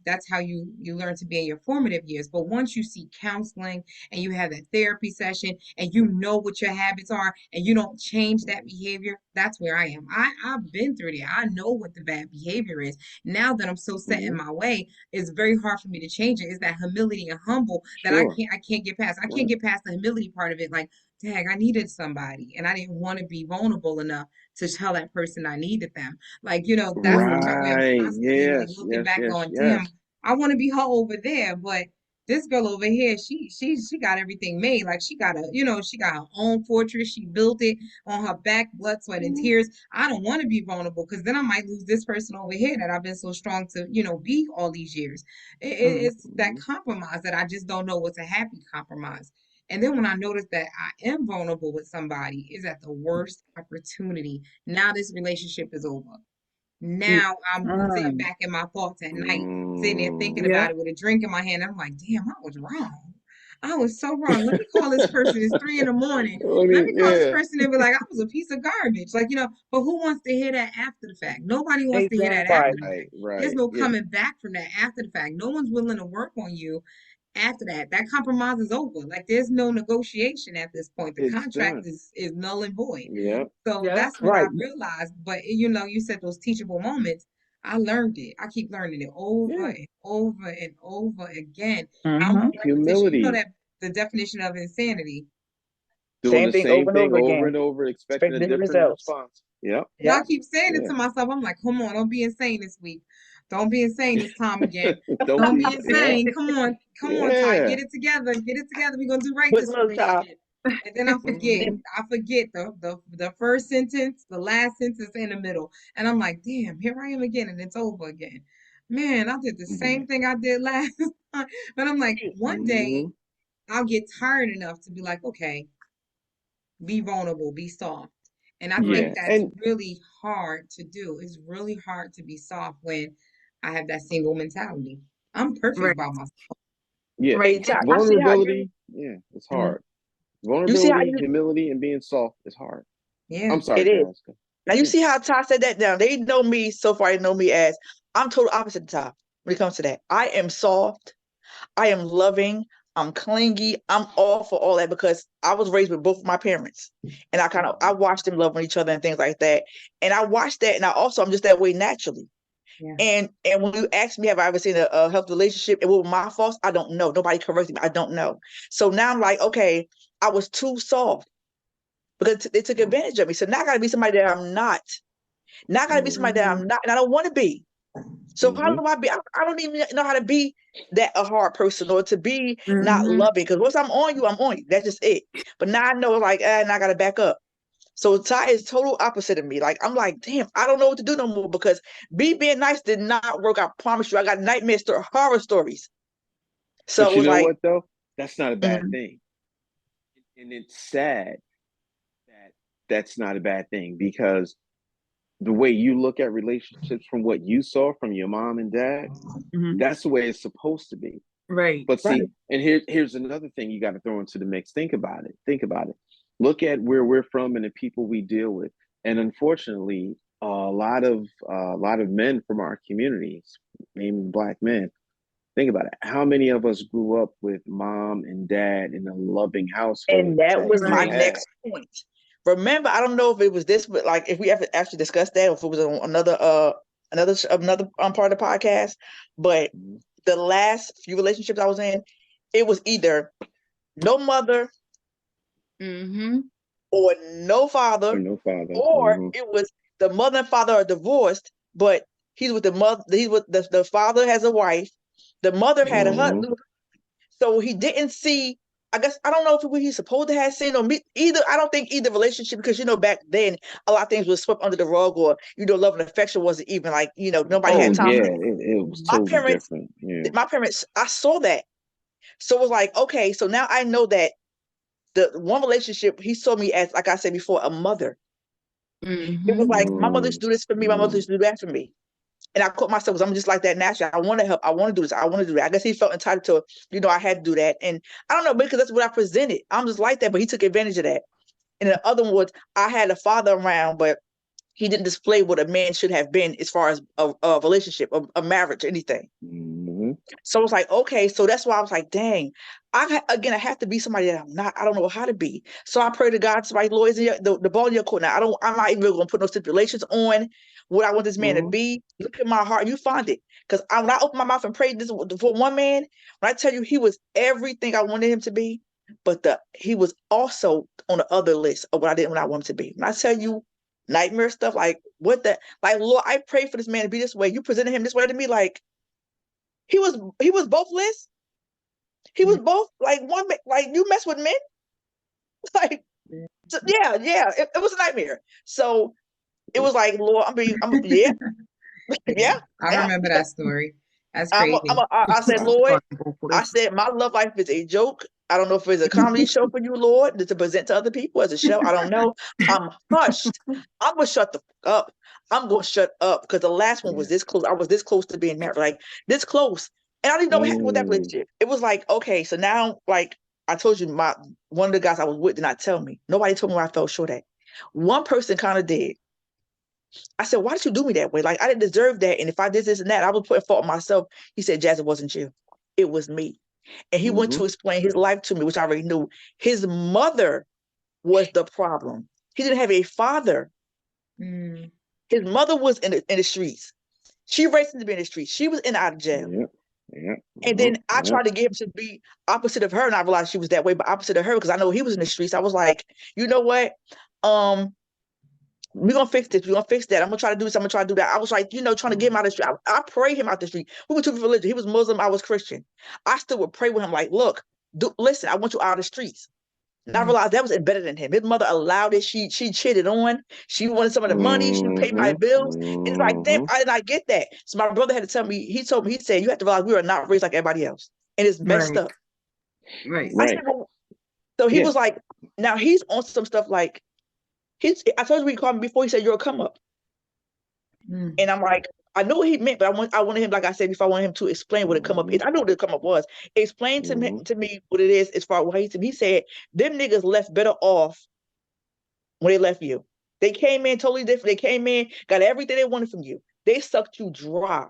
that's how you learn to be in your formative years. But once you seek counseling and you have that therapy session and you know what your habits are and you don't change that behavior, that's where I am. I've been through there. I know what the bad behavior is. Now that I'm so set in Hmm. my way, it's very hard for me to change it. It's that humility and humble that I Sure. can't get past. I can't Right. get past the humility part of it. Like, dang, I needed somebody and I didn't want to be vulnerable enough to tell that person I needed them. Like, that's the part where I'm Right. constantly like Yes. looking Yes. back Yes. on, damn, Yes. I want to be her over there, but this girl over here, she got everything made. Like she got her own fortress. She built it on her back, blood, sweat, and Mhm. tears. I don't want to be vulnerable because then I might lose this person over here that I've been so strong to, be all these years. It's that Mhm. compromise that I just don't know what's a happy compromise. And then when I notice that I am vulnerable with somebody, is at the worst opportunity. Now this relationship is over. Now I'm sitting Mm. back in my thoughts at night, sitting there thinking Mm. Yeah. about it with a drink in my hand. I'm like, damn, I was wrong. I was so wrong. Let me call this person. It's 3 in the morning. Let me call this Yeah. person and be like, I was a piece of garbage. Like, but who wants to hear that after the fact? Nobody wants to hear that Right. after Exactly. the fact. Right. There's Right. no Yeah. coming back from that after the fact. No one's willing to work on you after that. That compromise is over. Like there's no negotiation at this point. The It's contract done. is null and void. Yeah. So Yeah. that's when I Right. realized, but you said those teachable moments. I learned it. I keep learning it over Yeah. and over and over again. Mm-hmm. Repetition. You know Humility. that the definition of insanity. Doing Same the thing over same and thing over over again. and over, expecting Expect a different different results. response. Yep. And I Yep. keep saying it Yeah. to myself. I'm like, come on, don't be insane this week. Don't be insane this time again. Don't Don't be. be Yeah. insane. Come on, Ty. Yeah. Get it together. Get it together. We're gonna do right Put this another top. relationship. And then I forget. Hmm. I forget the first sentence, the last sentence in the middle. And I'm like, damn, here I am again, and it's over again. Man, I did the Hmm. same thing I did last time. But I'm like, one day Hmm. I'll get tired enough to be like, okay, be vulnerable, be soft. And I think Right. Yeah. that's And really hard to do. It's really hard to be soft when I have that single mentality. I'm perfect Right. by myself. yeah, Right. Ty, you see how vulnerability. Yeah, it's mhm. hard. You see how Vulnerability, you humility, and being soft is hard. Yeah. I'm sorry, it is. Jessica. Now you Yeah. see how Ty said that down. They know me so far. They know me as I'm total opposite of Ty when it comes to that. I am soft. I am loving. I'm clingy. I'm all for all that because I was raised with both of my parents, and I watched them loving each other and things like that. And I watched that, and I'm just that way naturally. Yeah. And when you ask me, have I ever seen a healthy relationship? And what were my faults? I don't know. Nobody corrected me. I don't know. So now I'm like, okay, I was too soft because they took advantage of me. So now I got to be somebody that I'm not. Now I got to be somebody that Mm-hmm. I'm not, and I don't want to be. So how Hmm. do I be? I don't even know how to be that a hard person or to be not Mm-hmm. loving. Because once I'm on you, I'm on you. That's just it. But now I know, like, now I got to back up. So Ty is total opposite of me. Like I'm like, damn, I don't know what to do no more because being nice did not work. I promise you, I got nightmare horror stories. So But it you was know like, what though? That's not a bad mhm. thing, and it's sad that that's not a bad thing because the way you look at relationships from what you saw from your mom and dad, Mm-hmm. that's the way it's supposed to be. Right. But Right. see, and here's another thing you got to throw into the mix. Think about it. Think about it. Look at where we're from and the people we deal with. And unfortunately, a lot of men from our communities, namely Black men, think about it. How many of us grew up with mom and dad in a loving household And that that was you my Right. had? next point. Remember, I don't know if it was this, but like if we ever actually discussed that, or if it was on another part of the podcast. But Mhm. the last few relationships I was in, it was either no mother, Mm-hmm. or no father, Or no father. or Hmm. it was the mother and father are divorced, but he's with the mother. He's with the father has a wife, the mother had a Hmm. husband, so he didn't see. I guess I don't know if he's supposed to have seen or me either. I don't think either relationship because back then a lot of things was swept under the rug, or love and affection wasn't even like nobody had Oh time. yeah, it was My totally parents, different. Yeah. I saw that, so it was like okay, so now I know that the one relationship he saw me as, like I said before, a mother. It was Mm-hmm. like my mother used Mm, to do this for me, my mother mm, used to do that for me. And I caught myself because I'm just like that naturally. I want to help. I want to do this. I want to do that. I guess he felt entitled to, I had to do that. And I don't know, because that's what I presented. I'm just like that, but he took advantage of that. And the other one was I had a father around, but he didn't display what a man should have been as far as a relationship, a marriage, anything. mhm. So it's like, okay, so that's why I was like, dang, again, I have to be somebody that I'm not. I don't know how to be. So I pray to God, somebody, Lord, is in the ball in your court. Now, I'm not even going to put no stipulations on what I want this man to Mhm. be. Look at my heart, you find it. Because when I open my mouth and pray this for one man, when I tell you he was everything I wanted him to be, but he was also on the other list of what I didn't want I want him to be. When I tell you nightmare stuff, like Lord, I pray for this man to be this way. You presented him this way to me, like he was both lists. He was both like one, like you mess with men, like yeah, it was a nightmare. So it was like, Lord, yeah, Yeah, yeah, I yeah. remember that story. That's crazy. I said, Wow. Lord, I said my love life is a joke. I don't know if it's a comedy show for you, Lord, to present to other people as a show. I don't know. I'm hushed. I'm gonna shut the fuck up. I'm gonna shut up because the last one was Yeah. this close. I was this close to being married, like this close, and I didn't know what happened with that Mm, relationship. It was like, okay, so now, like I told you, my one of the guys I was with did not tell me. Nobody told me where I fell short at. One person kind of did. I said, why did you do me that way? Like, I didn't deserve that. And if I did this and that, I was putting fault on myself. He said, Jazz, it wasn't you. It was me. And he went mhm. to explain his life to me, which I already knew. His mother was the problem. He didn't have a father. Mm, His mother was in the streets. She raised him to be in the streets. She was in and out of jail. Yeah. Yeah. And Uh-huh. then I Yeah. tried to get him to be opposite of her, and I realized she was that way, but opposite of her because I know he was in the streets. I was like, you know what? Um, we're gonna fix this. We're gonna fix that. I'm gonna try to do this. I'm gonna try to do that. I was like, trying to get him out of the street. I prayed him out the street. We were two different religions. He was Muslim. I was Christian. I still would pray with him, like, look, listen, I want you out of the streets. And I mm, realized that was embedded in him. His mother allowed it. She cheated on. She wanted some of the money. She paid my Mhm. bills. It's like, damn, Mhm. I get that. So my brother had to tell me. He told me. He said, you have to realize we are not raised like everybody else, and it's messed right, up. right. I said, Right. well, so he Yeah. was like, now he's on some stuff like he's. I told you he called me before. He said, you're a come up. Mm, And I'm like, I know what he meant, but I wanted him, like I said before, I wanted him to explain what a come up is. Mhm. I know what the come up was. Explain Mhm. to me what it is as far as what he said, them niggas left better off when they left you. They came in totally different. They came in, got everything they wanted from you. They sucked you dry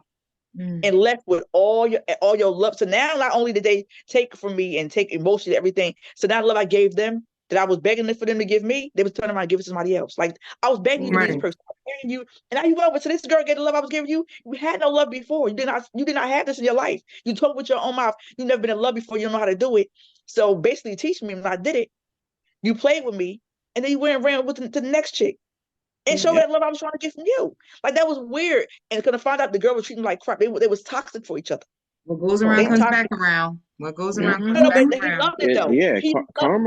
mm, and left with all your love. So now not only did they take from me and take emotionally everything, so now the love I gave them that I was begging for them to give me, they was turning around and give it to somebody else. Like I was begging you to be this Mhm. right, person. I was begging you, and now you over to this girl get the love I was giving you. You had no love before. You did not have this in your life. You told with your own mouth you never been in love before. You don't know how to do it. So basically, teach me when I did it. You played with me, and then you went and ran with to the next chick and show mm. Yeah. that love I was trying to get from you. Like that was weird. And gonna find out the girl was treating me like crap. They was toxic for each other. What goes Oh around They comes wow. back toxic. around. What goes Yeah. around No, comes no, back but Mhm. he around. loved it though. Yeah. He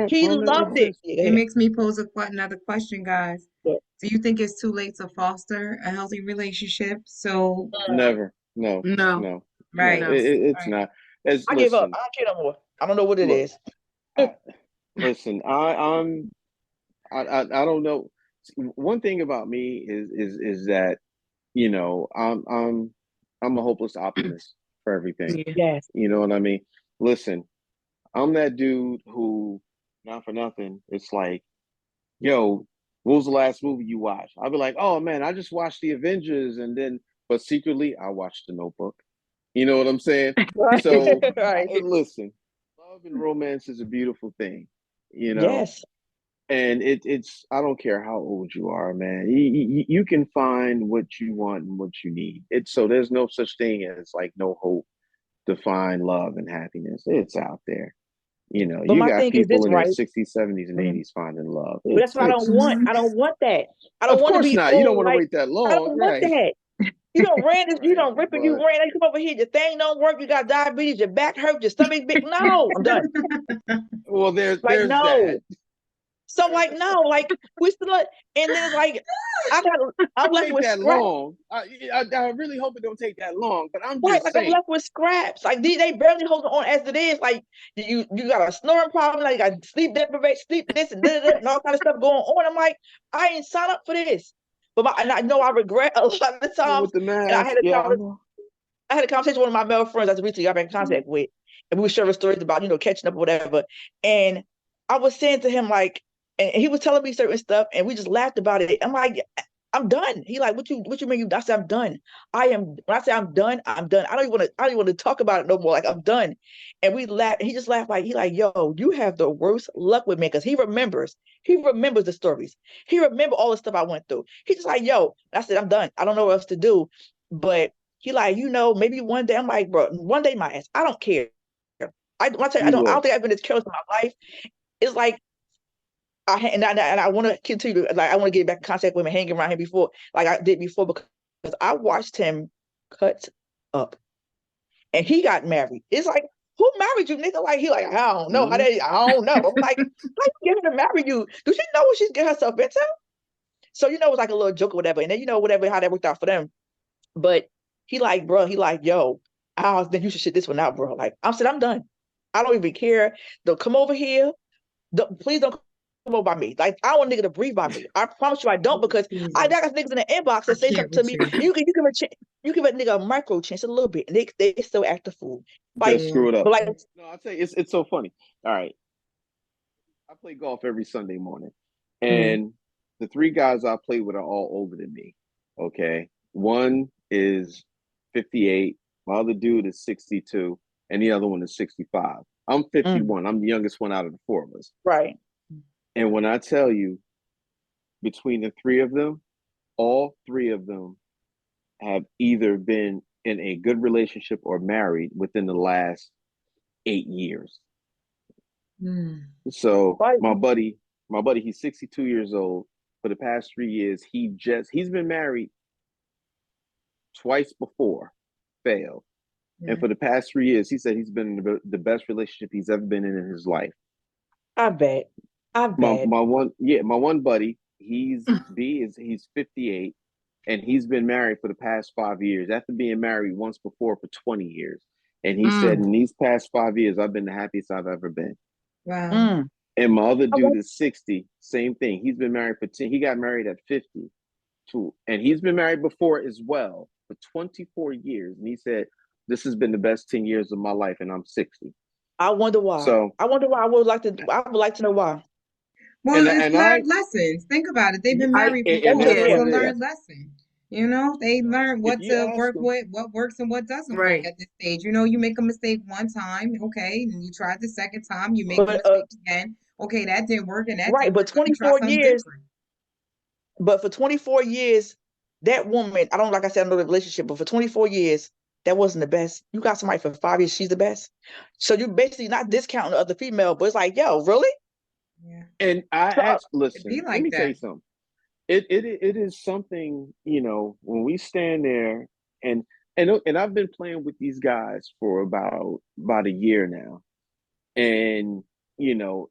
he Karma loved it. exists. It Yeah. makes me pose another question, guys. Yeah. Do you think it's too late to foster a healthy relationship? So, Never. No. No, No. No. right, no. It's right. not. As I gave up. listen. I don't care no more. I don't know what it Look. is. I listen. I don't know. One thing about me is that I'm a hopeless optimist for everything. Yeah. Yes. You know what I mean? Listen, I'm that dude who, not for nothing, it's like, yo, what was the last movie you watched? I'll be like, oh man, I just watched The Avengers, and then, but secretly, I watched The Notebook. You know what I'm saying? Right. So, Right. listen, love and romance is a beautiful thing, you know, Yes. and it's I don't care how old you are, man. You can find what you want and what you need. It's so there's no such thing as like no hope to find love and happiness. It's out there. But You my got thing is people this, in their right? 60s, 70s, and Mhm. 80s finding love. But that's what I don't want. Mhm. I don't want that. I don't Of want to course be not. You don't old. want to Like, wait that I long, don't want right? that. You don't ran this, you Right. don't rip and you But ran. You come over here, your thing don't work, you got diabetes, your back hurt, your stomach big. No, I'm done. well, Like, there's that. no. So like no, like we still and then it's like I'm Don't left take with that scraps. long. I really hope it don't take that long. But I'm Right, just like I'm saying. left with scraps. Like they barely hold on as it is. Like you got a snoring problem, like you got sleep deprivation, sleep this and da, and all kind of stuff going on. I'm like, I ain't signed up for this. And I know I regret a lot of the times. With the And mask, yeah, I know. I had a conversation with one of my male friends I recently got back in contact with, and we were sharing stories about, catching up or whatever. And I was saying to him, like, and he was telling me certain stuff, and we just laughed about it. I'm like, I'm done. He like, what you mean I said, I'm done. When I say I'm done, I'm done. I don't even want to talk about it no more. Like, I'm done. And we laughed, and he just laughed like, yo, you have the worst luck with me, because he remembers the stories. He remember all the stuff I went through. He's just like, yo, I said, I'm done. I don't know what else to do. But he like, maybe one day. I'm like, bro, one day my ass. I don't care. When I tell you, You I don't will. think I've been as careless in my life. It's like I want to continue. Like I want to get back in contact with him, hanging around him before, like I did before, because I watched him cut up, and he got married. It's like, who married you, nigga? Like he like, I don't know. Mhm. I don't know. I'm like, how you get her to marry you? Do she know what she's getting herself into? So it was like a little joke or whatever, and then whatever how that worked out for them. But he like, yo, I think you should shit this one out, bro. Like, I said, I'm done. I don't even care. Don't come over here. Please don't come over by me. Like, I don't want a nigga to breathe by me. I promise you I don't, because I Jesus, got niggas in the inbox I that say can't something to with me. you. You give a nigga a micro chance, a little bit, and they still act a fool. Like, Just Yeah. screw it up. but like, No, I'll tell you, it's so funny. All right. I play golf every Sunday morning. And the three guys I play with are all older than me. Okay. One is 58, my other dude is 62, and the other one is 65. I'm mm, 51. I'm the youngest one out of the four of us. right. And when I tell you, between the three of them, all three of them have either been in a good relationship or married within the last 8 years. Mm. So Right. my buddy, he's 62 years old. For the past 3 years, he's been married twice before, failed. Yeah. And for the past 3 years, he said he's been in the best relationship he's ever been in his life. I bet. I bet. My one buddy, he's 58, and he's been married for the past 5 years after being married once before for 20 years. And he said, Mm. in these past 5 years, I've been the happiest I've ever been. Wow. Mm. And my other Okay. dude is 60, same thing. He's been married for 10, he got married at 50 too. And he's been married before as well for 24 years. And he said, this has been the best 10 years of my life, and I'm 60. I wonder why. So, I wonder why. I would like to know why. Well, and it's and I, learned lessons. Think about it. They've been I married and before. that's It's yeah, what a it learned is. lesson. They So learn if what you to ask work them, with, what works and what doesn't work right. at this stage. You make a mistake one time, okay, and you try the second time, you make a But mistake again. Okay, that didn't work and that right, didn't but work. Let me try 24 something years. different. But for 24 years, that woman, I don't like I said, I know the relationship, but for 24 years, that wasn't the best. You got somebody for 5 years, she's the best. So you're basically not discounting the other female, but it's like, yo, really? Yeah. and I So, asked, It'd be listen, let like me tell that. you something. It is something, when we stand there and and I've been playing with these guys for about a year now. And you know,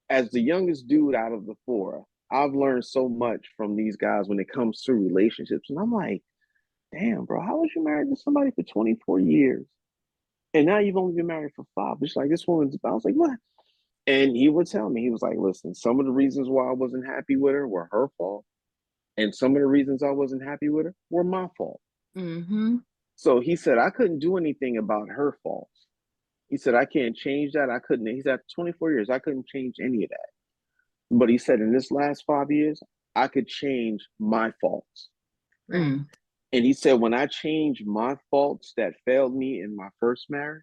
as the youngest dude out of the four, I've learned so much from these guys when it comes to relationships. And I'm like, damn, bro, how was you married to somebody for 24 years? And now you've only been married for five. It's like, this woman's, I was like, what? And he would tell me, he was like, listen, some of the reasons why I wasn't happy with her were her fault. And some of the reasons I wasn't happy with her were my fault. Mm-hmm. So he said, I couldn't do anything about her faults. He said, I can't change that. I couldn't. He said, 24 years, I couldn't change any of that. But he said, in this last 5 years, I could change my faults. Right. And he said, when I changed my faults that failed me in my first marriage,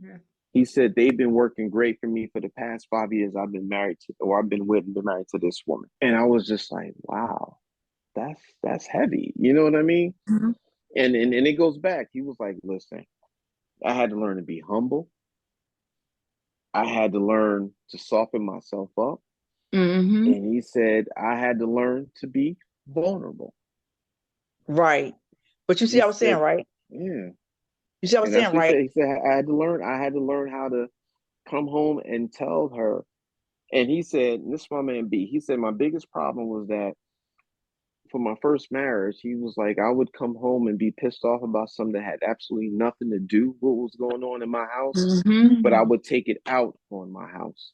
Yeah. he said, they've been working great for me for the past 5 years I've been married to, or I've been with and been married to this woman. And I was just like, wow, that's heavy. You know what I mean? Mhm. And it goes back. He was like, listen, I had to learn to be humble. I had to learn to soften myself up. Mm-hmm. And he said I had to learn to be vulnerable. Right. But you see He what I was saying, said, right? yeah. You see what I was And that's saying, what he right? said. He said I had to learn how to come home and tell her. And he said, and this is my man B. He said my biggest problem was that for my first marriage, he was like, I would come home and be pissed off about something that had absolutely nothing to do with what was going on in my house, Mm-hmm. but I would take it out on my house.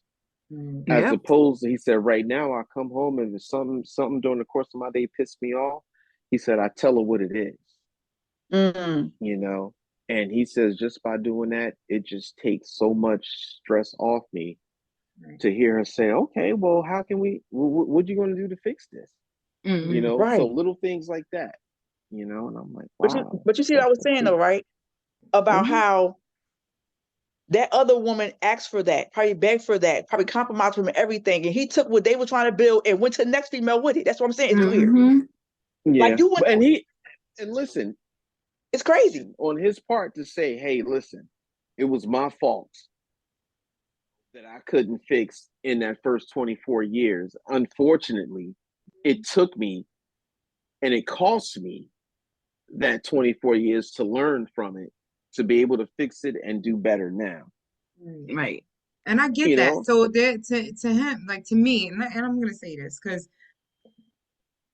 As Yep. opposed to, he said, right now I come home and if something during the course of my day pissed me off, he said, I tell her what it is, Mm. you know? And he says, just by doing that, it just takes so much stress off me Right. to hear her say, okay, well, how can we, what you going to do to fix this? You Mm-hmm. know, so Right. little things like that, you know, and I'm like, But you wow, but you see what I was that's saying deep. though, right? About Mm-hmm. how that other woman asked for that, probably begged for that, probably compromised from everything. And he took what they were trying to build and went to the next female with it. That's what I'm saying. It's weird. Mm-hmm. Yeah. Like you went But, through it. and listen, It's crazy. on his part to say, hey, listen, it was my fault that I couldn't fix in that first 24 years. Unfortunately, it took me and it cost me that 24 years to learn from it, to be able to fix it and do better now. Right. Right. And I get You that. know? So there to him, like to me, and I'm gonna say this because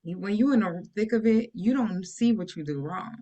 when you're in the thick of it, you don't see what you do wrong.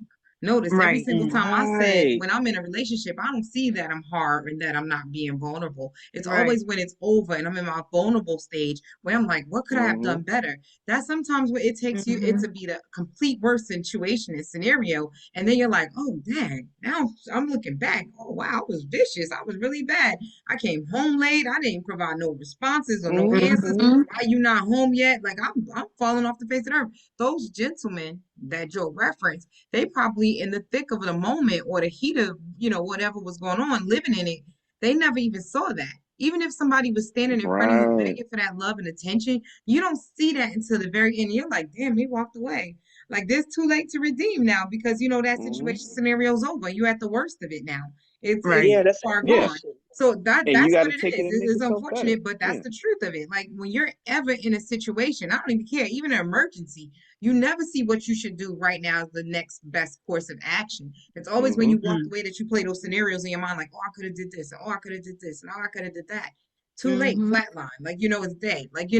Notice every Right. single time I said Right. when I'm in a relationship, I don't see that I'm hard and that I'm not being vulnerable. It's Right. always when it's over and I'm in my vulnerable stage where I'm like, what could I have Mm-hmm. done better? That's sometimes what it takes you it Mm-hmm. to be the complete worst situation and scenario. And then you're like, oh dang, now I'm looking back. Oh wow, I was vicious. I was really bad. I came home late. I didn't provide no responses or no answers. Mm-hmm. Mm-hmm. Why you not home yet? Like I'm falling off the face of the earth. Those gentlemen that Joe referenced, they probably in the thick of the moment or the heat of, whatever was going on, living in it, they never even saw that. Even if somebody was standing in front of you Right. begging for that love and attention, you don't see that until the very end. You're like, damn, they walked away. Like, this too late to redeem now because that Mm-hmm. situation scenario's over. You're at the worst of it now. It's Right. Yeah, that's far Yeah. gone. information. So And you that's got what to it take it is. and make It's yourself better. unfortunate, but that's Yeah. the truth of it. Like when you're ever in a situation, I don't even care, even an emergency, you never see what you should do right now as the next best course of action. It's always when Mm-hmm. you walk away that you play those scenarios in your mind, like, oh, I could have did this, and oh, I could have did this, and oh, I could have did that. Too late, Mm-hmm. flatline. Like, it's dead. Like,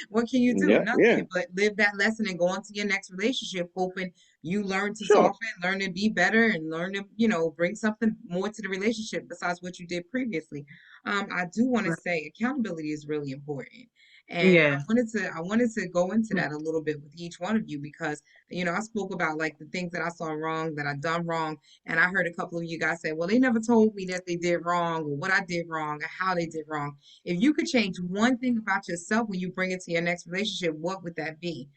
what can you do? Yeah. Yeah. Nothing but live that lesson and go on to your next relationship, hoping you learn to Sure. soften, learn to be better, and learn to, bring something more to the relationship besides what you did previously. I do want to Right. say accountability is really important. And Yeah. I wanted to go into that a little bit with each one of you because, I spoke about like the things that I saw wrong, that I done wrong. And I heard a couple of you guys say, well, they never told me that they did wrong or what I did wrong or how they did wrong. If you could change one thing about yourself when you bring it to your next relationship, what would that be?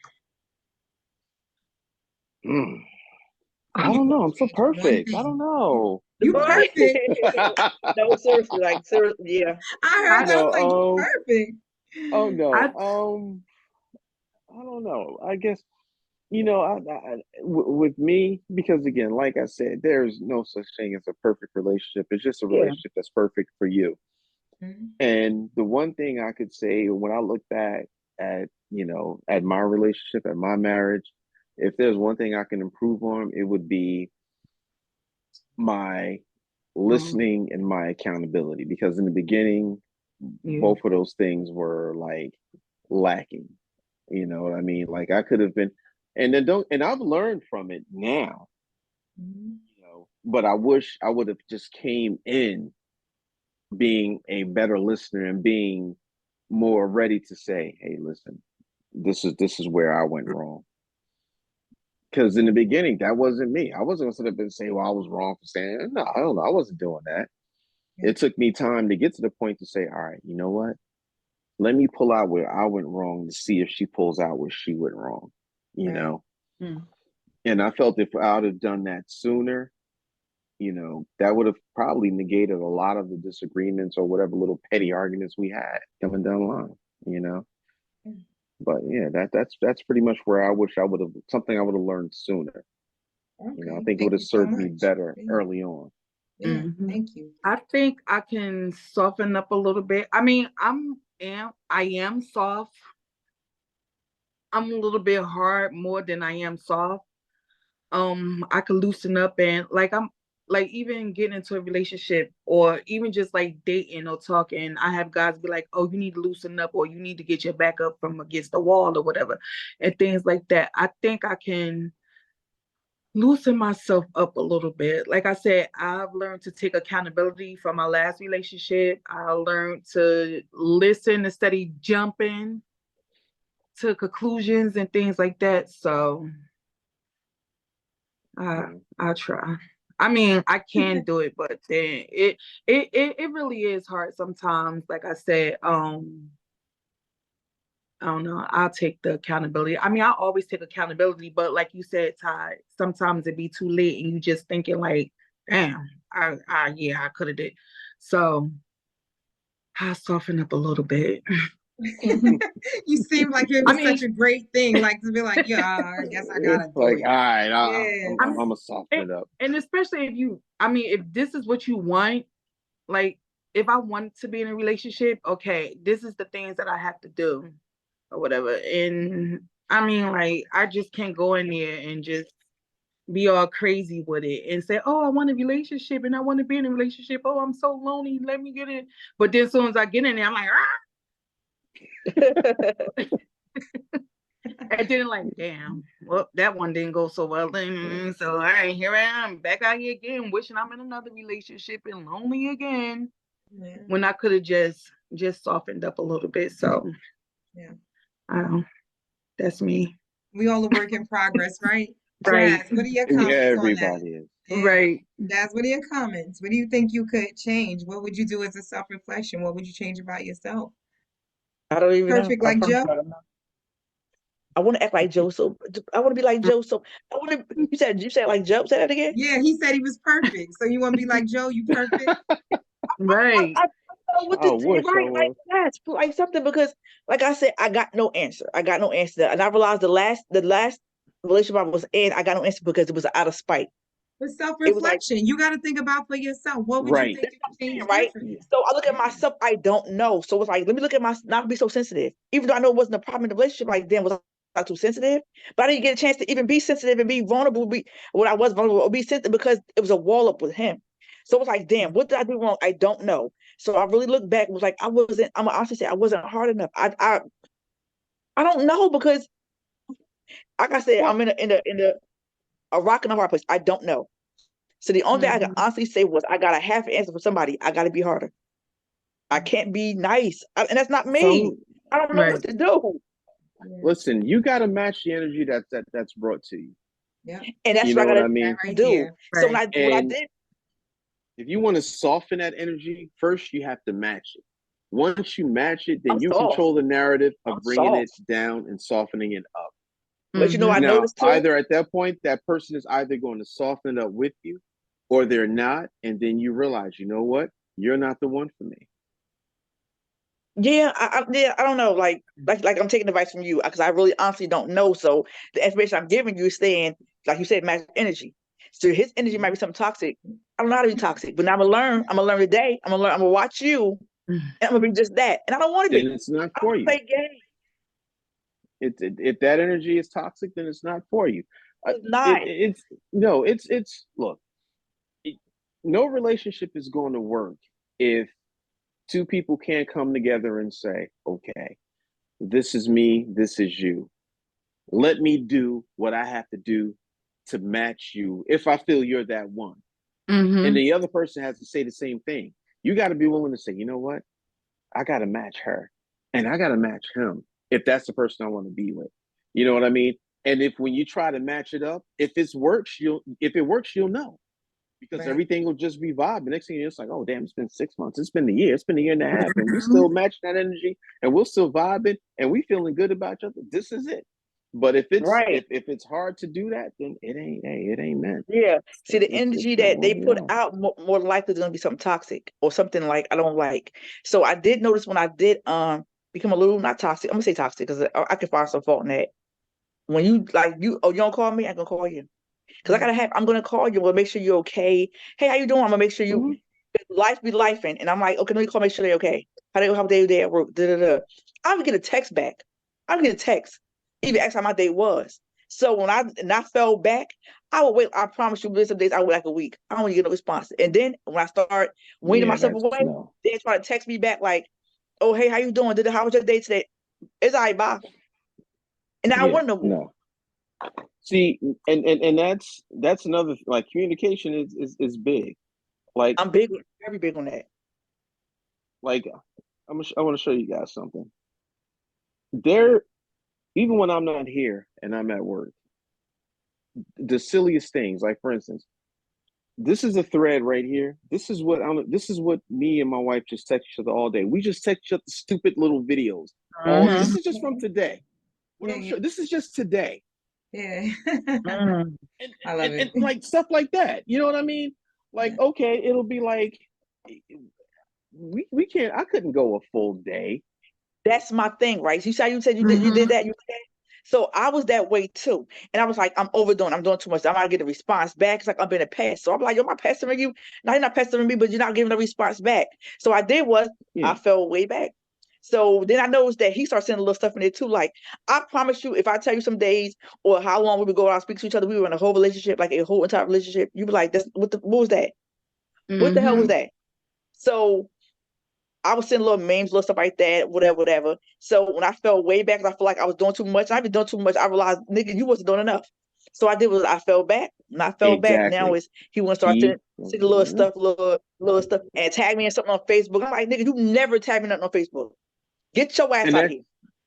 Mm. If I you don't could know. I'm so change one perfect. I thing, don't know. you Boy. perfect. No, seriously, like seriously, yeah. I heard I that. I was No. like, you perfect. Oh no. I I don't know. I guess with me, because again, like I said, there's no such thing as a perfect relationship. It's just a Yeah. relationship that's perfect for you. Mhm. And the one thing I could say when I look back at my relationship, at my marriage, if there's one thing I can improve on, it would be my listening and my accountability. Because in the beginning, yeah. both of those things were like lacking. You know what I mean? Like I could have been, and then don't, and I've learned from it now. Mhm. But I wish I would have just came in being a better listener and being more ready to say, "Hey, listen, this is where I went wrong." Because in the beginning, that wasn't me. I wasn't gonna sit up and say, "Well, I was wrong for saying." No, I don't know. I wasn't doing that. Yeah. It took me time to get to the point to say, "All right, you know what? Let me pull out where I went wrong to see if she pulls out where she went wrong." You Right. know, Mm. and I felt if I would have done that sooner, that would have probably negated a lot of the disagreements or whatever little petty arguments we had coming down the line, you know. Mm. But yeah, that's pretty much where I wish I would have something I would have learned sooner. I Okay. think it would Thank have you so served me much. better Yeah. early on. Yeah, Mhm. thank you. I think I can soften up a little bit. I mean, I am soft. I'm a little bit hard more than I am soft. I could loosen up and like I'm like even getting into a relationship or even just like dating or talking, I have guys be like, oh, you need to loosen up or you need to get your back up from against the wall or whatever, and things like that. I think I can loosen myself up a little bit. Like I said, I've learned to take accountability from my last relationship. I learned to listen instead of jumping to conclusions and things like that. So I try. I mean, I can do it, but then it really is hard sometimes. Like I said, I don't know. I'll take the accountability. I mean, I always take accountability, but like you said, Ty, sometimes it be too late and you just thinking like, damn, yeah, I could have did. So I soften up a little bit. You seem like it I was mean, such a great thing, like to be like, yeah, I guess I It's gotta do like, it. all right, Yeah. I I'm mean, gonna soften it up. and especially if you, I mean, if this is what you want, like if I want to be in a relationship, okay, this is the things that I have to do or whatever. And I mean, like, I just can't go in there and just be all crazy with it and say, oh, I want a relationship and I want to be in a relationship. Oh, I'm so lonely. Let me get in. But then as soon as I get in there, I'm like, and then like, damn, well, that one didn't go so well. So all right, here I am back out here again, wishing I'm in another relationship and lonely again. Yeah. When I could have just softened up a little bit. So Yeah. I don't, that's me. We all a work in progress, right? Right. Jazz, what are your Yeah, comments on that? everybody is. Yeah. Right. Jazz, what are your comments? What do you think you could change? What would you do as a self-reflection? What would you change about yourself? I don't even know. Perfect like Joe? I want to act like Joe. So I want to be like Joe. So I want to. You said like Joe. Say that again. Yeah, he said he was perfect. So you want to be like Joe? You perfect? Right. I don't know what I to say. wish I Right, like was. that. Like something because, like I said, I got no answer. I got no answer, and I realized the last relationship I was in, I got no answer because it was out of spite. But It was like self-reflection, you got to think about for yourself. What would you Right. think you could change right. differently? So I look at Yeah. myself. I don't know. So it's like let me look at my not be so sensitive. Even though I know it wasn't a problem in the relationship. Like then was I too sensitive? But I didn't get a chance to even be sensitive and be vulnerable. Be when I was vulnerable or be sensitive because it was a wall up with him. So it was like, damn, what did I do wrong? I don't know. So I really look back. It was like I wasn't. I'm gonna honestly say I wasn't hard enough. I don't know because like I said, Well, I'm in a rock and a hard place. I don't know. So the only thing I can Mhm. honestly say was I got a half answer for somebody. I got to be harder. I can't be nice, and that's not me. So I don't know right. what to do, Yeah. listen, you got to match the energy that's brought to you. Yeah. and that's You what know I what I gotta That mean? right do. there. So Right. what I And did, if you want to soften that energy, first you have to match it. Once you match it, I'm then you soft. control the narrative I'm of bringing it soft. down and softening it up. But you know, I Mhm. Now, noticed too. either at that point, that person is either going to soften it up with you or they're not. And then you realize, you know what? You're not the one for me. Yeah, I don't know. Like I'm taking advice from you because I really honestly don't know. So the information I'm giving you is saying, like you said, match energy. So his energy might be something toxic. I don't know how to be toxic, but now I'm gonna learn. I'm gonna learn today. I'm gonna learn. I'm gonna watch you, and I'm gonna be just that. And I don't want to Then be. it's not I don't for want to you. play games. If that energy is toxic, then it's not for you. It's not. It's no, it's look, it, no relationship is going to work if two people can't come together and say, okay, this is me, this is you. Let me do what I have to do to match you if I feel you're that one. And Mhm. the other person has to say the same thing. You got to be willing to say, you know what? I got to match her and I got to match him if that's the person I want to be with. You know what I mean? And if when you try to match it up, if it works, you'll know because Right. everything will just be vibe. The next thing you're just like, oh damn, it's been 6 months, it's been a year, it's been a year and a half, and we Mhm. still match that energy and we'll still vibing and we feeling good about each other. This is it. But if it's Right. if it's hard to do that, then it ain't meant. Yeah. See, the It's energy not that they working put out. out more likely is going to be something toxic or something like I don't like. So I did notice when I did become a little not toxic. I'm gonna say toxic because I can find some fault in that. When you like you oh you don't call me, I'm gonna call you. Because I'm gonna call you. I'm gonna make sure you're okay. Hey, how you doing? I'm gonna make sure you Mhm. life be lifing. And I'm like, okay, let me call, make sure they're okay. How they at work? Da, da, da. I would get a text back. I would get a text, even ask how my day was. So when I fell back, I would wait. I promise you, some days I would wait like a week. I don't even get no response. And then when I start weaning Yeah, myself that's away, no. they try to text me back like, "Oh, hey, how you doing? How was your day today?" It's all right, bye. And I Yeah, want no more. no. See, and that's another like communication is big. Like I'm big, very big on that. like I want to show you guys something. There, even when I'm not here and I'm at work, the silliest things. Like for instance, this is a thread right here. This is what me and my wife just text each other all day. We just text each other stupid little videos. All Mhm. this is just from today. What Yeah, I'm yeah, sure this is just today. yeah. Mm. And, I love and it. like stuff like that. You know what I mean? Like, Yeah. okay, it'll be like we can't I couldn't go a full day. That's my thing, right? You said you did Mhm. that, you did that. So I was that way too. And I was like, I'm overdoing, I'm doing too much. I might get a response back. It's like I'm being a pest. So I'm like, yo, am I pestering you? No, you're not pestering me, but you're not giving a response back. So I did was Yeah. I fell way back. So then I noticed that he started sending a little stuff in there too. Like, I promise you, if I tell you some days or how long we would go out speak to each other, we were in a whole relationship, like a whole entire relationship. You be like, that's what was that? What the hell was Mhm. that? So I was sending little memes, little stuff like that, whatever, whatever. So when I fell way back, I feel like I was doing too much. I've been doing too much. I realized, nigga, you wasn't doing enough. So I did was I fell back. When I fell back, now Exactly. is he want to start He sending little stuff, little stuff, and tag me in something on Facebook. I'm like, nigga, you never tag me nothing on Facebook. Get your ass and out of here.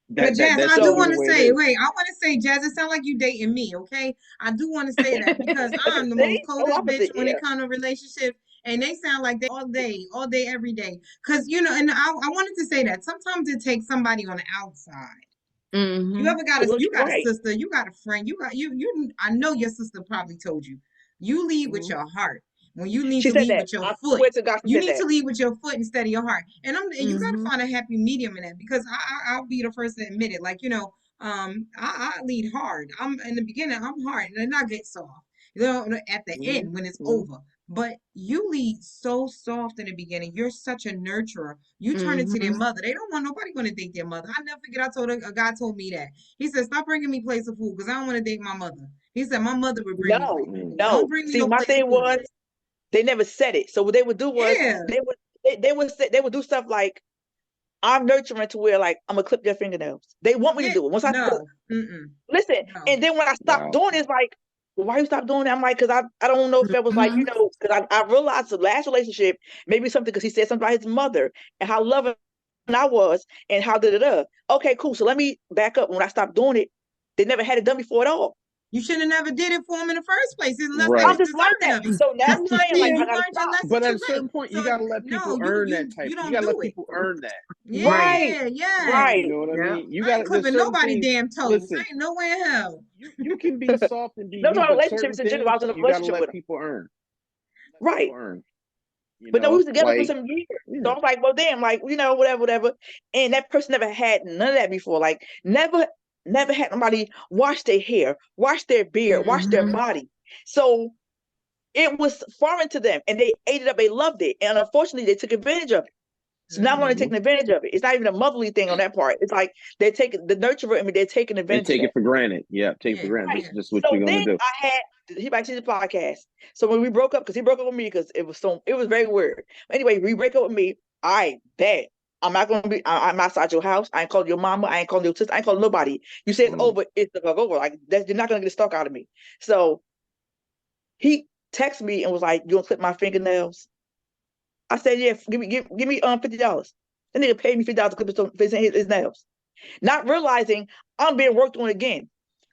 But Jazz, that I do shows you So want the to way it say, is. wait, I want to say, Jazz, it sounds like you dating me, okay? I do want to say that because I'm the most see, no coldest bitch opposite, when yeah. it comes to relationships, and they sound like they all day, every day. Because, you know, and I wanted to say that sometimes it takes somebody on the outside. You Mm-hmm. ever got To look you got a right. sister, you got a friend, I know your sister probably told you. You lead with Mhm. your heart. When you need She to said lead that. with your I foot. swear to God, she You said need that. to lead with your foot instead of your heart. And you got to Mm-hmm. find a happy medium in that because I'll be the first to admit it. Like, you know, I lead hard. I'm in the beginning, I'm hard, and then I get soft. You know, at the Mhm. end when it's Mhm. over. But you lead so soft in the beginning. You're such a nurturer. You turn into their Mm-hmm. mother. They don't want nobody going to date their mother. I never forget. A guy told me that. He said, "Stop bringing me plates of food because I don't want to date my mother." He said, "My mother would bring me No, plates of Mhm. food. Don't no. bring me See, no my plates of thing food." was they never said it. So what they would do was Yeah, they would do stuff like I'm nurturing to where like I'm gonna clip their fingernails. They want me to yeah. do it. Once I said, No, mm-mm, listen, no. and then when I stopped Wow. doing it, it's like, well, why you stop doing that? I'm like, because I don't know if that was like, Mm-hmm. because I realized the last relationship, maybe something because he said something about his mother and how loving I was and how da. Okay, cool. So let me back up. When I stopped doing it, they never had it done before at all. You should have never did it for him in the first place unless they I'm was Right. just like deserving that. of it. So now That's I'm why I saying said like Yeah, I you gotta learned your stop. lesson but at too a late. certain point, So you gotta let no, people earn that type. you You don't gotta let do it. people earn that. Right, Yeah, yes. You right. know what I Yeah. mean? You I ain't gotta. There's clipping certain nobody things. damn toes. Listen, Ain't no way in hell. you can be soft and be No, me, talking about but certain relationships in general. I things was in a you gotta relationship let with him. people earn. Let people Right. earn. You But no, we know, was together for like some years. So yeah. I was like, well, damn, like, whatever, whatever. And that person never had none of that before. Like, never had nobody wash their hair, wash their beard, wash their Mm-hmm. body. So it was foreign to them and they ate it up, they loved it. And unfortunately, they took advantage of it. So now I'm only Hmm. taking advantage of it. It's not even a motherly thing on that part. It's like they're taking the nurturer in me, they're taking They advantage of take it that. for granted. Yeah, take it for Yeah, granted. This Right. is yeah. just what So you're then gonna do. I had he might see the podcast. So when we broke up, because he broke up with me because it was very weird. Anyway, we break up with me. I bet I'm not gonna be I'm outside your house. I ain't calling your mama, I ain't calling your sister, I ain't calling nobody. You say it's Mm. over, it's the fuck over. Like that, you're not gonna get a stalk out of me. So he texted me and was like, "You gonna clip my fingernails?" I said, "Yeah, give me $50." That nigga paid me $50 to clip his nails. Not realizing I'm being worked on again.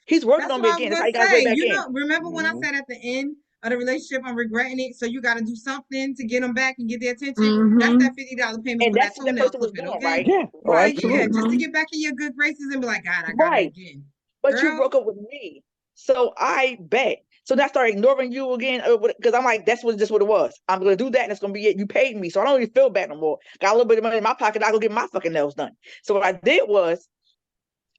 He's working That's on what me I was again. That's how gonna he got right say. back You in. know, remember when I Hmm. said at the end of the relationship, I'm regretting it. So you got to do something to get them back and get their attention. That's Mm-hmm. that $50 payment And for that that's what that toenail person was clipping, doing, okay? right? Yeah. Oh, Right? Right, Yeah, absolutely. just to Mm-hmm. get back in your good graces and be like, God, I got it right. again, But you girl. broke up with me. So I bet. So now I started ignoring you again because I'm like, that's just what it was. I'm gonna do that and it's gonna be it. You paid me, so I don't even feel bad no more. Got a little bit of money in my pocket, I go get my fucking nails done. So what I did was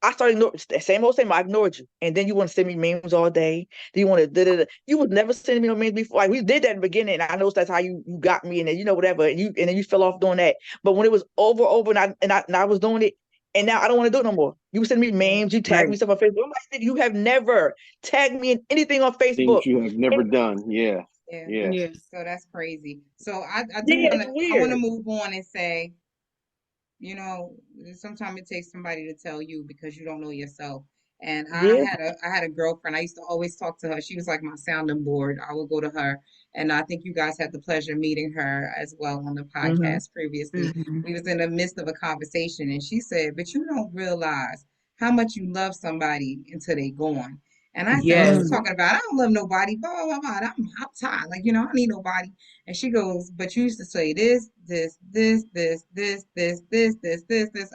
I started ignoring same old same. I ignored you, and then you want to send me memes all day. Then you want to You was never sending me no memes before. Like we did that in the beginning, and I know that's how you got me, and then whatever, and then you fell off doing that. But when it was over, and I was doing it, and now I don't want to do it no more. You send me memes, you tag Right. me stuff on Facebook. I'm like, you have never tagged me in anything on Things Facebook. you have never done. Yeah. Yeah. Yeah. Yeah. So that's crazy. So I do Yeah, want it's to I want to weird. move on and say, you know, sometimes it takes somebody to tell you because you don't know yourself. And Yeah. I had a girlfriend. I used to always talk to her. She was like my sounding board. I would go to her, and I think you guys had the pleasure of meeting her as well on the Mm-hmm. podcast previously. Mhm. We was in the midst of a conversation, and she said, "But you don't realize how much you love somebody until they gone." And I said, "What you Yes. Mm-hmm. talking about? I don't love nobody. Blah blah blah. blah. I'm tired. Like I don't need nobody." And she goes, "But you used to say this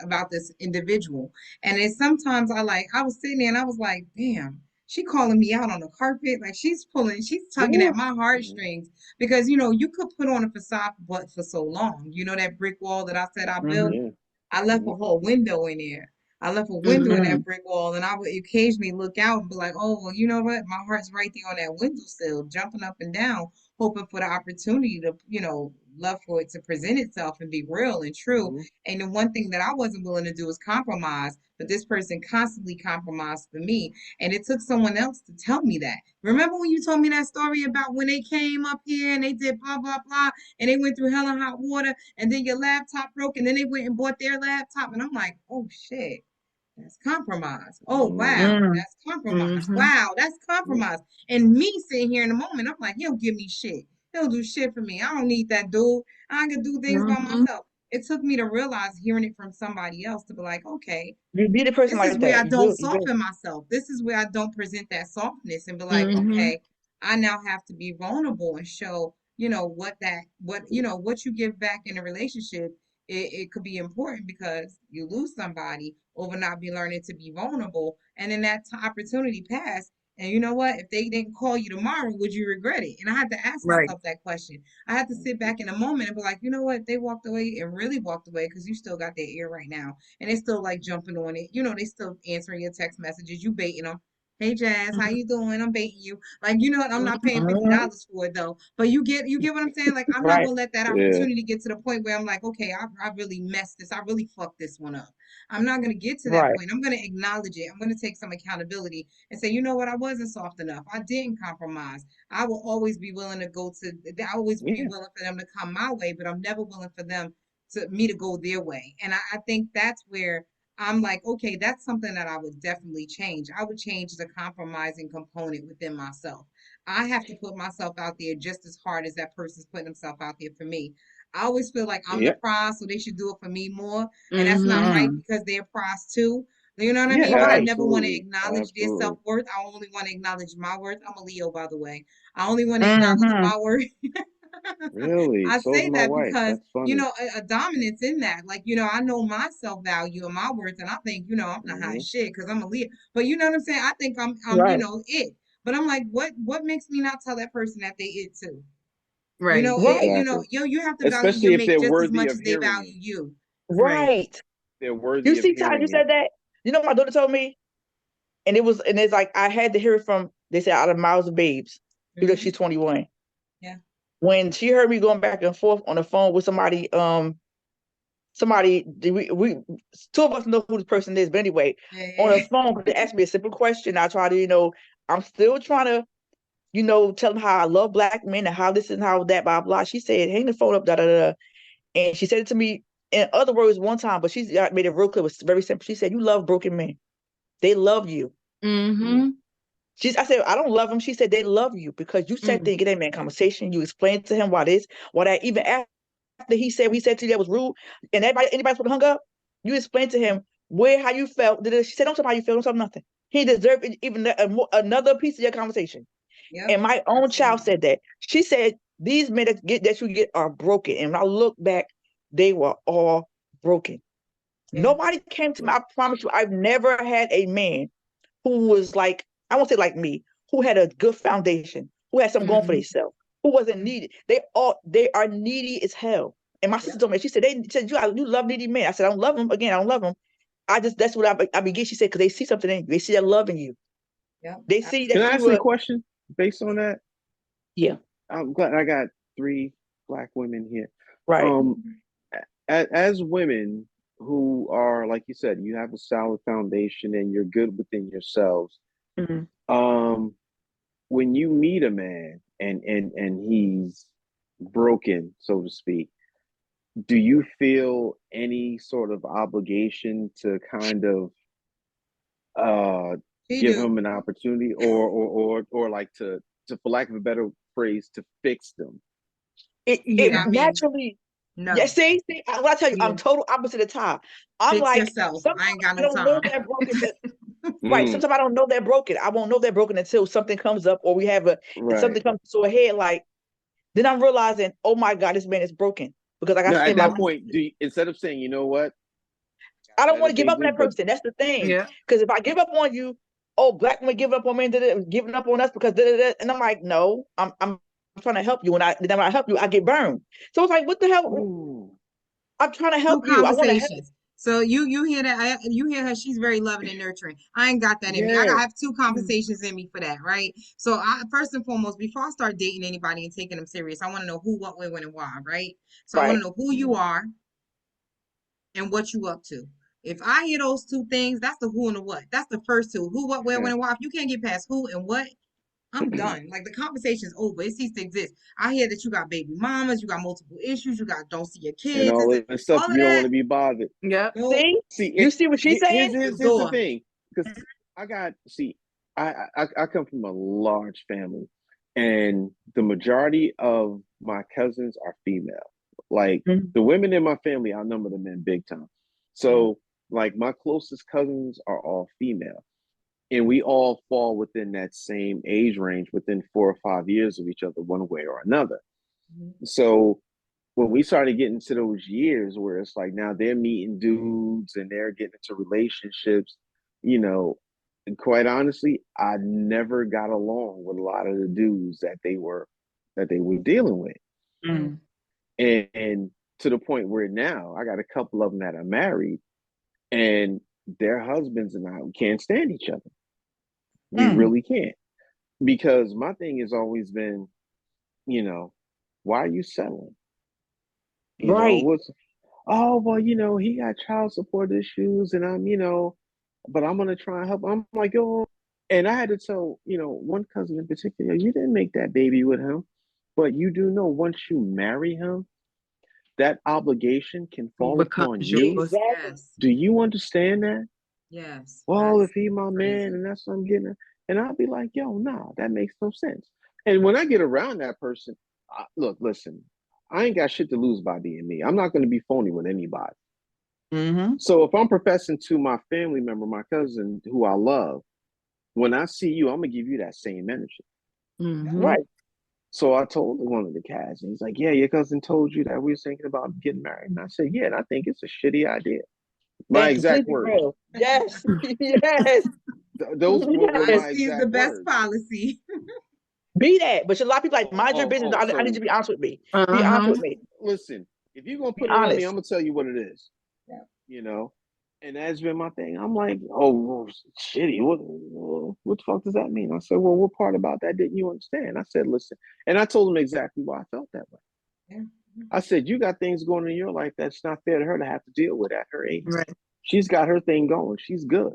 about this individual." And then sometimes I was sitting there and I was like, damn, she calling me out on the carpet. Like she's tugging Yeah. at my Mhm. heartstrings because, you could put on a facade but for so long. You know that brick wall that I said I Mm-hmm. built? Yeah. I left a Mhm. whole window in there. I left a window in Mhm. Mm-hmm. that brick wall, and I would occasionally look out and be like, "Oh, well, you know what? My heart's right there on that windowsill, jumping up and down, hoping for the opportunity to, love for it to present itself and be real and true." Mhm. And the one thing that I wasn't willing to do is compromise, but this person constantly compromised for me, and it took someone else to tell me that. Remember when you told me that story about when they came up here and they did blah blah blah, and they went through hell and hot water, and then your laptop broke, and then they went and bought their laptop, and I'm like, oh shit, that's compromise. Oh wow, Mhm. that's compromise. Mhm. Wow, that's Yeah. compromise. And me sitting here in the moment, I'm like, he don't give me shit. He don't do shit for me. I don't need that dude. I can do things by Mhm. myself. It took me to realize hearing it from somebody else to be like, okay, You need a person this is like where I that. You don't do. You do. soften myself. This is where I don't present that softness and be like, Mhm. okay, I now have to be vulnerable and show, what you give back in a relationship. It could be important because you lose somebody over not be learning to be vulnerable. And then that opportunity passed. And you know what? If they didn't call you tomorrow, would you regret it? And I had to ask Right. myself that question. I had to sit Mhm. back in a moment and be like, you know what? They walked away and really walked away because you still got their ear right now and they still like jumping on it. They still answering your text messages. You baiting them. Hey Jazz, how Mhm. you doing? I'm baiting you. Like I'm not paying Mm-hmm. $50 for it though. But you get what I'm saying? Like I'm not Right. gonna let that Yeah. opportunity get to the point where I'm like, okay, I really messed this. I really fucked this one up. I'm not gonna get to that Right. point. I'm gonna acknowledge it. I'm gonna take some accountability and say, you know what, I wasn't soft enough. I didn't compromise. I will always be willing to go to. I always be Yeah. willing for them to come my way, but I'm never willing for them to me to go their way. And I think that's where I'm like, okay, that's something that I would definitely change. I would change the compromising component within myself. I have to put myself out there just as hard as that person's putting himself out there for me. I always feel like I'm the Yeah. prize, so they should do it for me more. And that's not Mhm. right Mm. because they're prize too. You know what I mean? But I Yeah. Right. never want to Absolutely. acknowledge their self Absolutely. worth. I only want to acknowledge my worth. I'm a Leo, by the way. I only want to acknowledge Mm-hmm. my worth. Really. I So's say my that wife. because, That's funny. a dominance in that. Like, I know my self value and my worth, and I think, I'm the high Mhm. shit because I'm a leader. But you know what I'm saying? I think I'm Right. it. But I'm like, what makes me not tell that person that they it too? Right. Right. Exactly. You have to value your Especially if mate they're just as worthy much of as they hearing value it. you. Right. Right. They're You worthy of see, Ty, you hearing it. said that. You know what my daughter told me, and it's like I had to hear it from. They said out of mouths of babes, because Hmm. she's 21. Yeah. When she heard me going back and forth on the phone with somebody, we two of us know who this person is, but anyway, on the Yeah. phone, they asked me a simple question. I try to, I'm still trying to, tell them how I love black men and how this and how that, blah blah. She said, "Hang the phone up, da da da," and she said it to me in other words one time, but she made it real clear. It was very simple. She said, "You love broken men. They love you." Mhm. Mhm. I said, "I don't love them." She said, "They love you because you sat there Mm. and get that man conversation. You explained to him why that even after he said what he said to you that was rude, and anybody's supposed to hung up. You explained to him how you felt. She said, "Don't tell me how you feel. Don't tell him nothing." He deserved even another piece of your conversation. Yep. And my own child Absolutely. said that. She said, "These men that you get are broken." And when I look back, they were all broken. Yeah. Nobody came to me. I promise you, I've never had a man who was like, I won't say like me, who had a good foundation, who had something going for Mhm. themselves, who wasn't Mhm. needed. They are needy as hell. And my sister Yep. told me, she said, you love needy men. I said, I don't love them. Again, I don't love them. that's what I begin. She said, because they see something in you. They see that love in you. Yeah. They see Can that I you ask you a were, question based on that? yeah, I'm glad I got three Black women here. right. As women who are, like you said, you have a solid foundation and you're good within yourselves. Mhm. Um, when you meet a man and he's broken, so to speak, do you feel any sort of obligation to kind of uh She give do. him an opportunity or like to for lack of a better phrase to fix them? It Not Yeah. me. naturally, yeah, No. what I tell you, Yeah. I'm total opposite of Ty. I'm Fix like, yourself. I sometimes ain't got I no don't know time. they're broken. Right. Mm, Sometimes I don't know they're broken. I won't know they're broken until something comes up or we have right. something comes to a head. Like, then I'm realizing, oh my God, this man is broken. Because like I No, at said, that point, instead of saying, you know what, I don't better want to give up on things, that but person. That's the thing. Yeah. Because if I give up on you, oh, black women giving up on men, giving up on us because and I'm like, no, I'm trying to help you. And then when I help you, I get burned. So it's like, what the hell? ooh, I'm trying to Two help you. I want to help. conversations. So you hear that you hear her. She's very loving and nurturing. I ain't got that in me. yeah. I have two conversations in me for that, right? So I first and foremost, before I start dating anybody and taking them serious, I want to know who, what, where, when, and why, right? So I want Right. to know who you are and what you up to. If I hear those two things, that's the who and the what. That's the first two. Who, what, where, when, and why. If you can't get past who and what, I'm done. Like the conversation's over. It ceased to exist. I hear that you got baby mamas, you got multiple issues, you got don't see your And kids. all It's this stuff, all of you don't want that. to be bothered. Yeah. Nope. See? See, You see what she's saying? here's the Ignore. thing, because I come from a large family, and the majority of my cousins are female. Like Mhm. the women in my family, I number them in big time. So like my closest cousins are all female, and we all fall within that same age range, within 4 or 5 years of each other, one way or another. So when we started getting to those years where it's like now they're meeting dudes and they're getting into relationships, you know, and quite honestly, I never got along with a lot of the dudes that they were dealing with. Mm. And to the point where now I got a couple of them that are married and their husbands and I can't stand each other. We Mm. really can't. Because my thing has always been, you know, why are you selling? You know, Right. what's oh well, he got child support issues and but I'm gonna try and help. I'm like, yo, and I had to tell, one cousin in particular, you didn't make that baby with him, but you do know once you marry him, that obligation can fall upon Becomes you. yours. Exactly. Yes. Do you understand that? Yes. Well, if That's he my man crazy. and that's what I'm getting, and I'll be like, yo, nah, that makes no sense. And when I get around that person, look, listen, I ain't got shit to lose by being me. I'm not going to be phony with anybody. Mm-hmm. So if I'm professing to my family member, my cousin who I love, when I see you, I'm gonna give you that same energy. Mm-hmm. Right. So I told one of the cats, and he's like, "Yeah, your cousin told you that we were thinking about getting married." And I said, "Yeah, and I think it's a shitty idea." My Thank you. Please exact be words. real. Yes. Yes. Those were Yes. my Honesty is the exact best words. policy. Be that. But a lot of people like, Oh, mind your oh, business. oh. I need you to So be honest with me. Be honest Uh-huh. with me. listen, if you're gonna Be put it on me, I'm honest. gonna tell you what it is. Yeah. You know, and that's been my thing. I'm like, oh, well, shitty. What the fuck does that mean? I said, well, what part about that didn't you understand? I said, listen, and I told him exactly why I felt that way. Yeah. I said, you got things going on in your life that's not fair to her to have to deal with at her age. Right. She's got her thing going. She's good.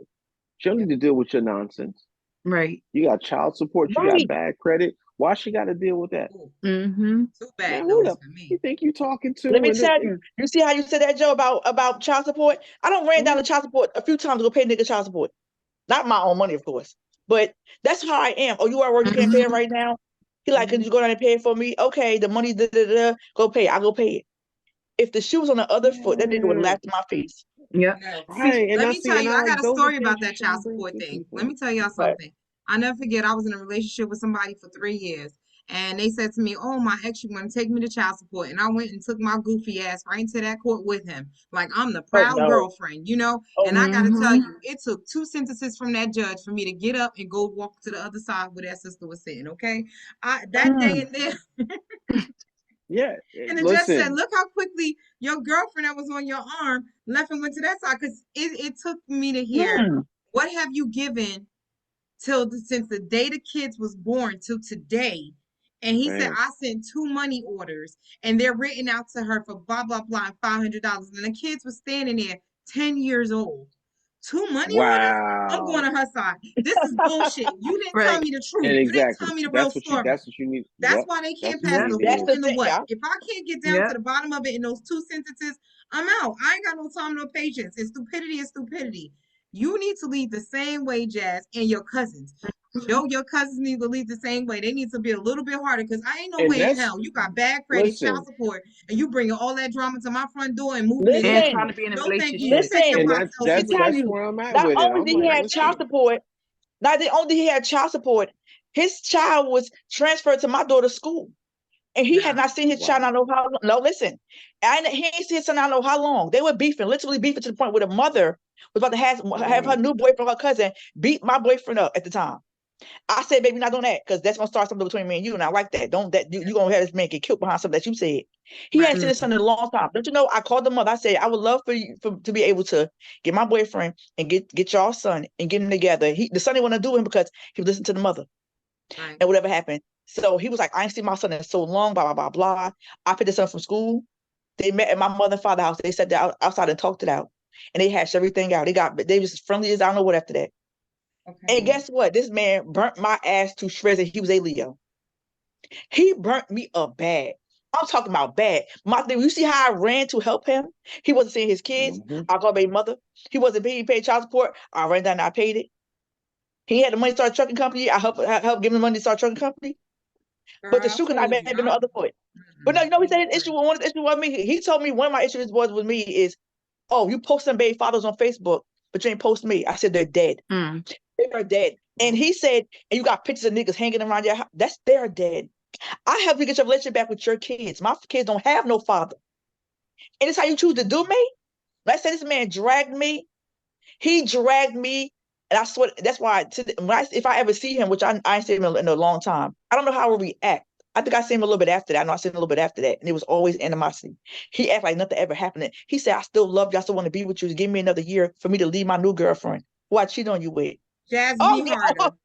She don't Yeah. need to deal with your nonsense. Right. You got child support. You got Right. bad credit. Why she got to deal with that? Ooh, Mm-hmm. two Man, bad who no's the for you me. think you talking Let to? me And then, tell you. You see how you said that, Joe, about child support? I don't ran down the child support a few times to go pay nigga child support. Not my own money, of course. But that's how I am. Oh, you are where you can't pay it right now? He like, could you go down and pay it for me? Okay, the money, go pay it. I'll go pay it. If the shoe was on the other foot, that nigga would have yeah, laughed in my face. Yep. No. See, right. And let I me see, tell and you, I I got like a those are story things about you that child shouldn't bring support to thing. Let people. me tell y'all But something. I never forget, I was in a relationship with somebody for 3 years. And they said to me, oh, my ex, you want to take me to child support. And I went and took my goofy ass right into that court with him. Like I'm the oh proud no. girlfriend, you know? Oh And I got to tell Mm-hmm. you, it took 2 sentences from that judge for me to get up and go walk to the other side where that sister was sitting, okay? That day Mm. and there, Yeah. And the judge said, Listen, look how quickly your girlfriend that was on your arm left and went to that side. Because it took me to hear, Mm, what have you given since the day the kids was born till today? And he said, man. I sent 2 money orders and they're written out to her for blah, blah, blah, and $500. And the kids were standing there 10 years old. 2 money orders? I'm going Wow. to her side. This is bullshit. You didn't tell Right. me the truth. And You didn't exactly. tell me the real story. That's what you need. That's Yep. why they That's can't what you pass Yep. need the to that's who hear. the and the thing, what. y'all. If I can't get down to Yep. the bottom of it in those 2 sentences, I'm out. I ain't got no time, no patience. And stupidity is stupidity. You need to lead the same way, Jazz, and your cousins. Your cousins need to lead the same way. They need to be a little bit harder because I ain't no And way in that's, hell you got bad credit, child listen, support, and you bringing all that drama to my front door and moving in And here. trying Listen, to be in a No, thank you. You relationship. take your listen. and pot self Let me tell that's you, where I'm at not with it. only I'm did he like, have child listen, support, not only did he have child support, his child was transferred to my daughter's school. And he had Nah. not seen his child, wow. I don't know how long. No, listen. He ain't seen his son, I don't know how long. They were beefing, literally beefing to the point where the mother was about to have her Wow. new boyfriend, her cousin, beat my boyfriend up at the time. I said, baby, not doing that, because that's gonna start something between me and you, and I like that. Don't that you gonna have this man get killed behind something that you said. He hadn't Right. seen his son in a long time. Don't you know? I called the mother. I said, I would love for you to be able to get my boyfriend and get y'all son and get them together. The son didn't want to do him because he listened to the mother Right. and whatever happened. So he was like, I ain't seen my son in so long, blah, blah, blah, blah. I picked his son from school. They met at my mother and father's house. They sat down outside and talked it out. And they hashed everything out. They was as friendly as I don't know what after that. Okay. And guess what? This man burnt my ass to shreds, and he was a Leo. He burnt me up bad. I'm talking about bad. My thing, you see how I ran to help him? He wasn't seeing his kids. Hmm. I called baby mother. He wasn't paying child support. I ran down and I paid it. He had the money to start a trucking company. I helped give him the money to start a trucking company. But Girl, the I shoe could not told have you. been the other foot. But no, you know, he said his issue, one of the issue with me. He told me one of my issues was with me is, oh, you post some baby fathers on Facebook, but you ain't post me. I said they're dead. Mm. They are dead. And he said, and you got pictures of niggas hanging around your house. They're dead. I help you get your relationship back with your kids. My kids don't have no father. And it's how you choose to do me. Let's say this man dragged me. He dragged me. And I swear, that's why if I ever see him, which I ain't seen him in a long time, I don't know how I will react. I think I seen him a little bit after that. I know I seen him a little bit after that. And it was always animosity. He acted like nothing ever happened. He said, I still love you. I still want to be with you. Give me another year for me to leave my new girlfriend, who I cheat on you with. Jazz, be Oh, harder.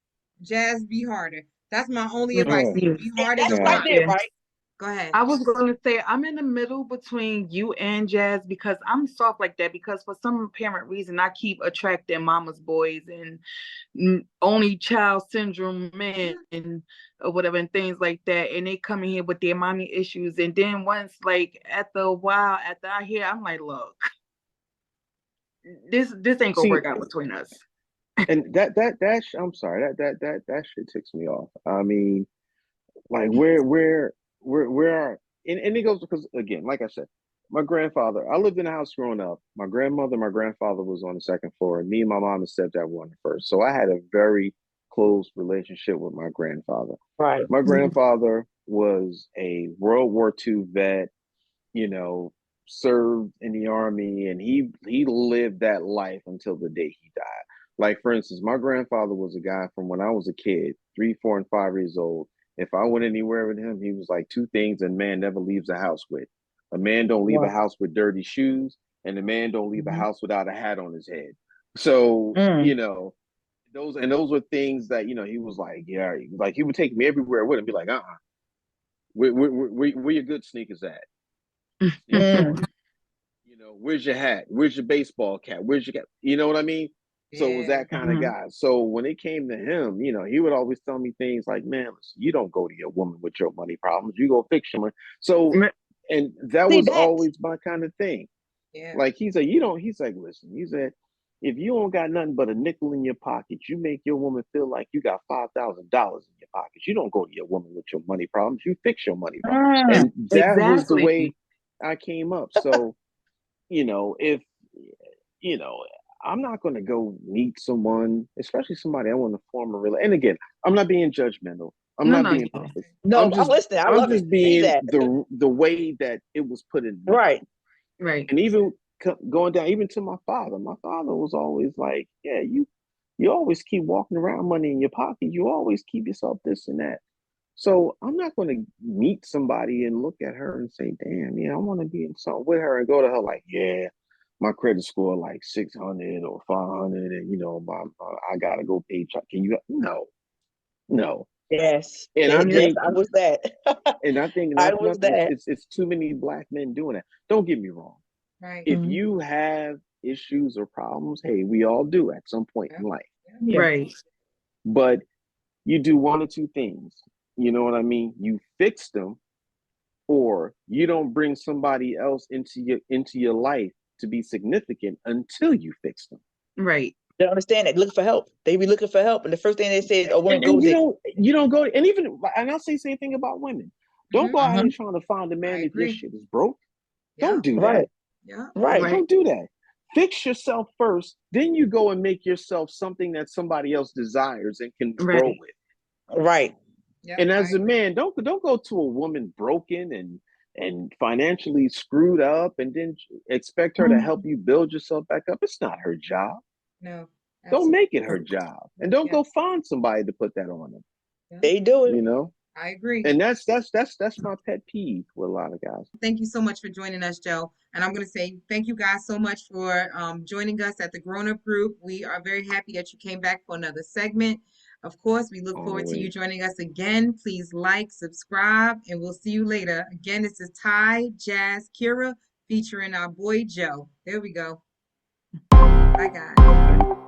Jazz, be harder. That's my only advice. Oh, Either Yes. be and hard as that's a right God. rock. there, Yeah. right? Go ahead. I was going to say I'm in the middle between you and Jazz because I'm soft like that because for some apparent reason I keep attracting mama's boys and only child syndrome men or whatever and things like that, and they come in here with their mommy issues, and then once like after a while after I hear, I'm like, look, this ain't gonna See, work out between us. and I'm sorry, that shit ticks me off. I mean, like where are, and it goes because again, like I said, my grandfather, I lived in a house growing up. My grandmother, my grandfather was on the second floor, and me and my mom and stepdad were on the first. So I had a very close relationship with my grandfather. Right. My Mhm. grandfather was a World War II vet, you know, served in the army, and he lived that life until the day he died. Like for instance, my grandfather was a guy from when I was a kid, 3, 4, and 5 years old. If I went anywhere with him, he was like two things a man never leaves a house with. A man don't leave a Wow. house with dirty shoes, and a man don't leave a Mhm. house without a hat on his head. So, Mm. those were things that, he was like, yeah, like he would take me everywhere with him, be like, where your good sneakers at? Mm. Where's your hat? Where's your baseball cap? Where's your cap? You know what I mean? So it was Yeah. that kind of Mhm. guy. So when it came to him, he would always tell me things like, man, listen, you don't go to your woman with your money problems. You go fix your money. So, and that See was that? always my kind of thing. Yeah. Like he's like, listen, he said, if you don't got nothing but a nickel in your pocket, you make your woman feel like you got $5,000 in your pockets. You don't go to your woman with your money problems. You fix your money problems. Mm. And that was the Exactly. way I came up. So, if you know, I'm not going to go meet someone, especially somebody I want to form a relationship. And again, I'm not being judgmental. I'm No, not no, being yeah. pompous. No, I'm listening. I I'm love it. just See being that? the way that it was put in me. Right. Right. And even going down, even to my father. My father was always like, "Yeah, you always keep walking around money in your pocket. You always keep yourself this and that." So I'm not going to meet somebody and look at her and say, "Damn, yeah, I want to be in something with her," and go to her like, "Yeah, my credit score like 600 or 500, and I gotta go pay. Can you?" No, no. Yes. And I Yes, think, I was that. I that's was nothing. that. It's too many black men doing that. Don't get me wrong. Right. If Mhm. you have issues or problems, hey, we all do at some point Yeah. in life. Yeah. Right. But you do one or two things. You know what I mean? You fix them, or you don't bring somebody else into your life to be significant until you fix them. Right. They don't understand that. Look for help. They be looking for help, and the first thing they say is, "Oh, women And, go there." you don't go, and I'll say the same thing about women. Don't go out Mhm. here trying to find a I man if your agree. shit is broke. Yeah. Don't do Right. that. Yeah. Right. Right. Don't do that. Fix yourself first, then you go and make yourself something that somebody else desires and can grow Right. with. Right. Yeah. And I as a agree. man, don't go to a woman broken and financially screwed up and then expect her to help Mhm. you build yourself back up. It's not her job. No. Don't Absolutely. make it her job. And don't go Yes. find somebody to put that on them, Yeah. They do it. you know? I agree. And that's my pet peeve with a lot of guys. Thank you so much for joining us, Joe. And I'm going to say thank you guys so much for joining us at the Grown Up Group. We are very happy that you came back for another segment. Of course, we look forward to you Always. joining us again. Please like, subscribe, and we'll see you later. Again, this is Ty, Jazz, Kira, featuring our boy Joe. There we go. Bye, guys.